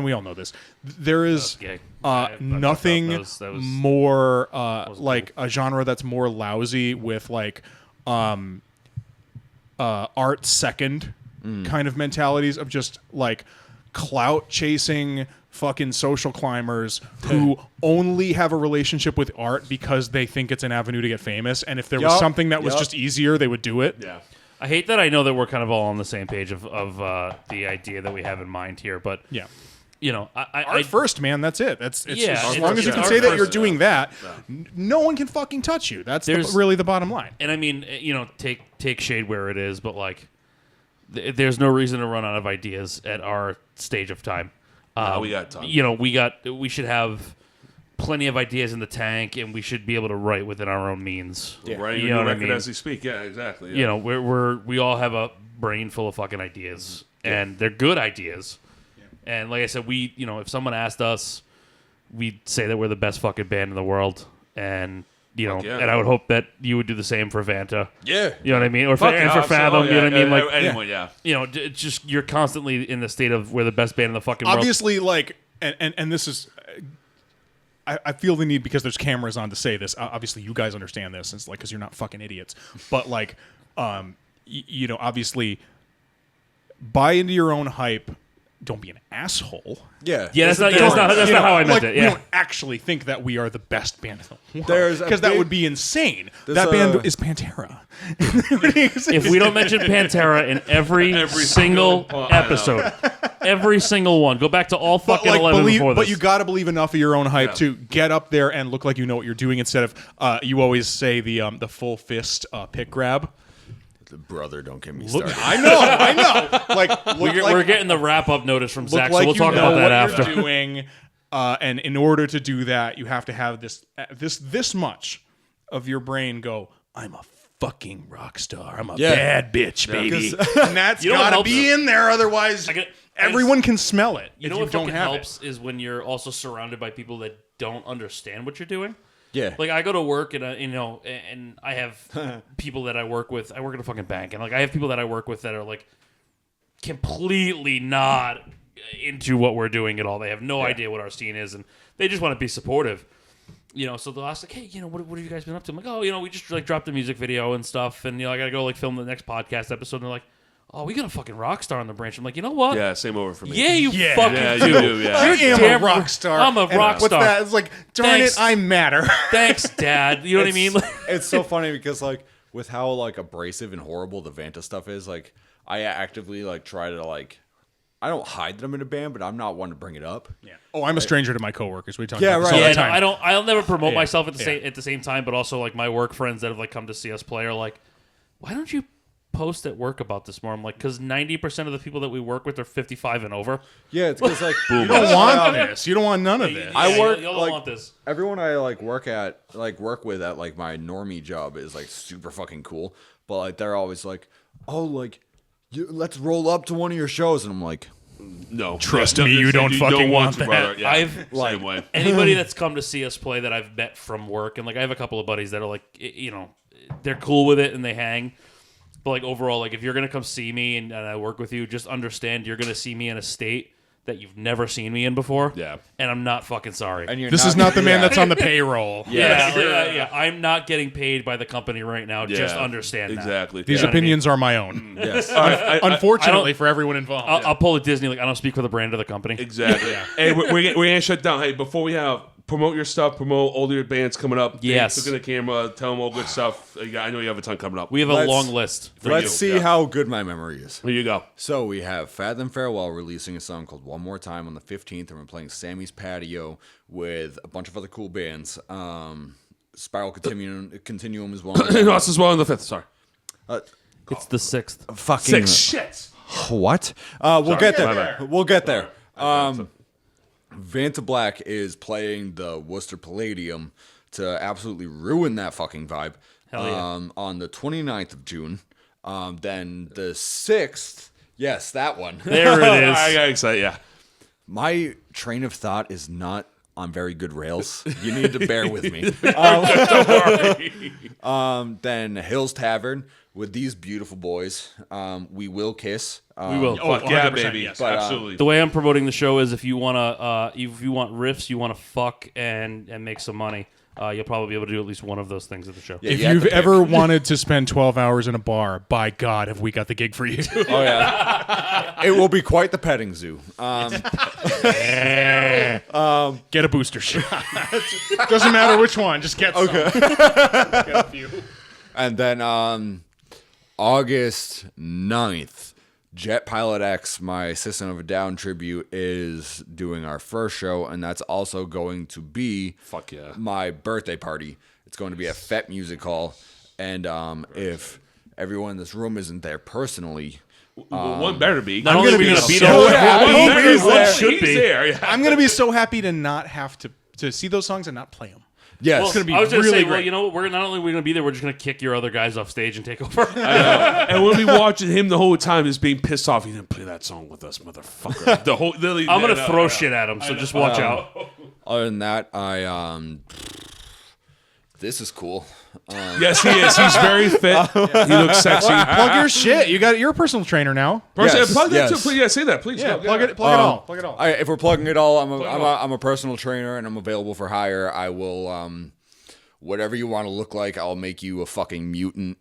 we all know this. There is gay. I nothing that was more like a genre that's more lousy with like art second kind of mentalities of just like clout chasing fucking social climbers who only have a relationship with art because they think it's an avenue to get famous, and if there was Yup, something that was yup. just easier, they would do it. yeah. I hate that I know that we're kind of all on the same page of the idea that we have in mind here, but Yeah. you know, I Art first, man. That's it. It's Yeah, as it's long as you just can art say that first, you're yeah. doing that, no one can fucking touch you. That's really the bottom line. and I mean, you know, take shade where it is, but like, there's no reason to run out of ideas at our stage of time. We got time. You know, we should have plenty of ideas in the tank, and we should be able to write within our own means. Right, You know what I record mean? as we speak. Yeah, exactly. Yeah. You know, we all have a brain full of fucking ideas, and they're good ideas. And like I said, you know, if someone asked us, we'd say that we're the best fucking band in the world, and you know, yeah. and I would hope that you would do the same for Vanta. Yeah. You know what I mean? Or Fuck and yeah, for Fathom, absolutely. you know what I mean? Like, anyone, yeah. you know, it's just you're constantly in the state of we're the best band in the fucking world. Obviously, like, and this is, I feel the need because there's cameras on to say this. Obviously, you guys understand this. It's like because you're not fucking idiots. But like, you know, obviously, buy into your own hype. Don't be an asshole. Yeah. Yeah, that's not You know, how I meant like, it. We Yeah. don't actually think that we are the best band in the There's world a because that big- would be insane. there's That band a- is Pantera. If we don't mention Pantera in every single single one, I know. episode, every single one, go back to all But fucking like, 11 before this. but you got to believe enough of your own hype Yeah. to get up there and look like you know what you're doing instead of you always say the full fist pick grab. Brother, don't get me Look, started. I know. Like, look we're getting the wrap up notice from look Zach, like so we'll you talk know about that what after. you're doing, and in order to do that, you have to have this much of your brain go. I'm a fucking rock star. I'm a Yeah. bad bitch, baby. 'Cause- And that's You know what got to helps? be in there, otherwise I everyone can smell it. You if know you what don't fucking have helps is when you're also surrounded by people that don't understand what you're doing. Yeah. Like I go to work and you know, and I have people that I work with. I work at a fucking bank, and like I have people that I work with that are like completely not into what we're doing at all. They have no idea what our scene is, and they just want to be supportive. You know, so they'll ask like, "Hey, you know, what have you guys been up to?" I'm like, "Oh, you know, we just like dropped a music video and stuff, and you know, I gotta go like film the next podcast episode." And they're like, "Oh, we got a fucking rock star on the branch." I'm like, "You know what? Yeah, same over for me. Yeah, you Yeah. fucking Yeah, do. you do, yeah. I You're am damn a rock star. I'm a And rock what's star. that? It's like, darn Thanks. it, I matter. Thanks, Dad. You know what I mean? Like, It's so funny because like with how like abrasive and horrible the Vanta stuff is, like I actively like try to like I don't hide that I'm in a band, but I'm not one to bring it up. Yeah. Oh, I'm a stranger to my coworkers. We talk Yeah, about this right. all yeah, the no, time. I don't. I'll never promote Yeah, myself at the yeah. same time, but also like my work friends that have like come to see us play are like, why don't you post at work about this more? I'm like, because 90% of the people that we work with are 55 and over. Yeah, it's because like You don't want this. You don't want none of this. I work, Y'all don't like- want this. everyone I like work with at like my normie job is like super fucking cool, but like they're always like, oh, like let's roll up to one of your shows, and I'm like, No. Trust Yeah, me, you don't fucking want to, that. brother. Yeah, I've- same way. Anybody that's come to see us play that I've met from work, and like I have a couple of buddies that are like, you know, they're cool with it and they hang. But like overall, like if you're gonna come see me and I work with you, just understand you're gonna see me in a state that you've never seen me in before. Yeah. And I'm not fucking sorry. And you're This is not the man that's on the payroll. yeah. I'm not getting paid by the company right now. Just understand that. Exactly. These You know what I opinions are my own. Yes. Unfortunately for everyone involved. I'll pull a Disney, like, I don't speak for the brand of the company. Exactly. Hey, we're gonna shut down. Hey, before we promote your stuff, promote all your bands coming up. Yes. Look at the camera, tell them all good stuff. I know you have a ton coming up. We have a long list. Let's see how good my memory is. Here you go. So we have Fathom Farewell releasing a song called One More Time on the 15th, and we're playing Sammy's Patio with a bunch of other cool bands. Spiral Continuum is one of them. No, us as well on the 5th. Sorry. It's the 6th. Fucking 6. Shit. what? We'll get My there. bad. We'll get there. Vantablack is playing the Worcester Palladium to absolutely ruin that fucking vibe. Hell yeah. On the 29th of June. Then the 6th, yes, that one. There it is. I got excited. Yeah. My train of thought is not on very good rails. You need to bear with me. Then Hills Tavern with these beautiful boys. We Will Kiss. We will. Fuck yeah, 100%, baby. yes. Absolutely. The way I'm promoting the show is if you want riffs, you want to fuck and make some money, you'll probably be able to do at least one of those things at the show. Yeah, If you have you've to pick. ever wanted to spend 12 hours in a bar, by God, have we got the gig for you. Oh yeah, it will be quite the petting zoo. Get a booster shot. Doesn't matter which one, just get some. Get a few. And then August 9th, Jet Pilot X, my System of a Down tribute, is doing our first show, and that's also going to be Fuck yeah. my birthday party. It's going to be at FET Music Hall, and if everyone in this room isn't there personally, One better be. Not only are we going to be so there, happy one he's there. should be. There. Yeah. I'm going to be so happy to not have to see those songs and not play them. yes, It's gonna be I was going to really say, well, great. you know what? We're not only going to be there, we're just going to kick your other guys off stage and take over. And we'll be watching him the whole time, just being pissed off. He didn't play that song with us, motherfucker. The whole. I'm going to throw shit at him, so just watch out. other than that, this is cool. Yes, he is. He's very fit. He looks sexy. Plug your shit. You're a personal trainer now. Yes, Plug that yes. too. Please, yeah, say that, please. Yeah, Go, plug yeah. it. Plug it all. Plug it all. If we're plugging it all, I'm it all. I'm a personal trainer and I'm available for hire. I will whatever you want to look like, I'll make you a fucking mutant.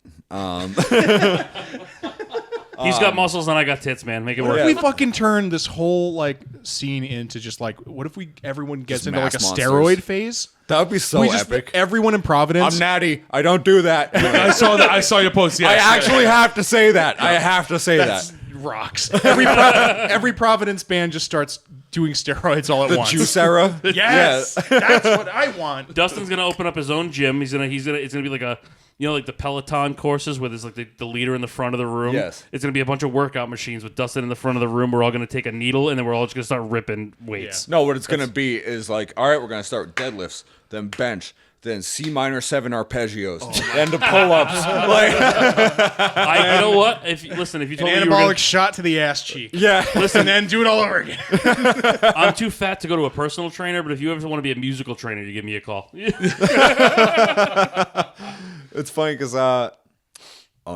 He's got muscles and I got tits, man. Make it work. What if we fucking turn this whole like scene into just like what if everyone gets Just into like a mass steroid monsters. phase? That would be so We just epic. everyone in Providence. I'm natty. I don't do that. I saw that. I saw your post. Yes. I actually have to say that. I have to say That's that. rocks. Every Providence band just starts doing steroids all at The once. juice era. Yes, that's what I want. Dustin's gonna open up his own gym. It's gonna be like a, you know, like the Peloton courses where there's like the leader in the front of the room. Yes. It's gonna be a bunch of workout machines with Dustin in the front of the room. We're all gonna take a needle and then we're all just gonna start ripping weights. No, what it's going to be is like, all right, we're going to start with deadlifts, then bench, then C minor 7 arpeggios, then the pull-ups. Like, You know what? If you An told me you were anabolic gonna, shot to the ass cheek. yeah. Listen, and then do it all over again. I'm too fat to go to a personal trainer, but if you ever want to be a musical trainer, you give me a call. It's funny because, oh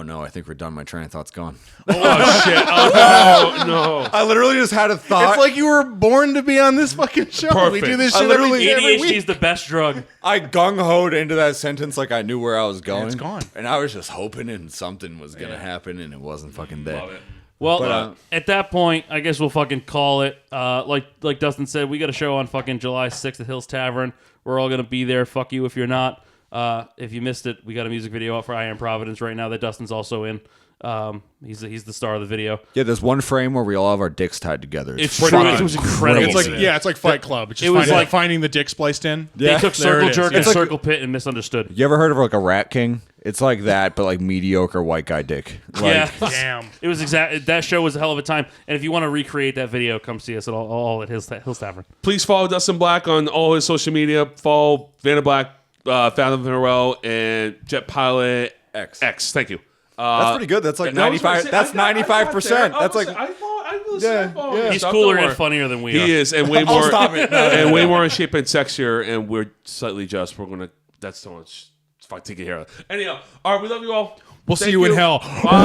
no, I think we're done. My train of thought's gone. Oh shit! Oh no! I literally just had a thought. It's like you were born to be on this fucking show. We Perfect. do this I shit literally- every ADHD week. is the best drug. I gung-hoed into that sentence like I knew where I was going. it's gone. And I was just hoping and something was going to happen, and it wasn't fucking there. Love it. Well, But, at that point, I guess we'll fucking call it. Like Dustin said, we got a show on fucking July 6th at Hills Tavern. We're all gonna be there. Fuck you if you're not. If you missed it, we got a music video out for I Am Providence right now that Dustin's also in. He's the star of the video. Yeah, there's one frame where we all have our dicks tied together. It's pretty fucking- much it was incredible. It's like it's like Fight Club. It's just It was finding, like- finding the dick spliced in. Yeah. They took There Circle it is, Jerk yeah. and It's like- Circle Pit and misunderstood. You ever heard of like a Rat King? It's like that, but like mediocre white guy dick. Like, Yeah, Damn. it was that show was a hell of a time. And if you want to recreate that video, come see us at all at Hills Tavern. Please follow Dustin Black on all his social media. Follow Vantablack, Fathom Farewell, and Jet Pilot X. X. Thank you. That's pretty good. That's like No, I was gonna 95. say, That's I got 95%. there. That's like I Yeah, yeah. He's cooler and funnier than we are. He is, and way more. stop it. No, and way more in shape and sexier, and we're slightly just. We're gonna. That's so much. Fuck, take it here. Anyhow, all right. We love you all. We'll see Thank you in hell. Bye.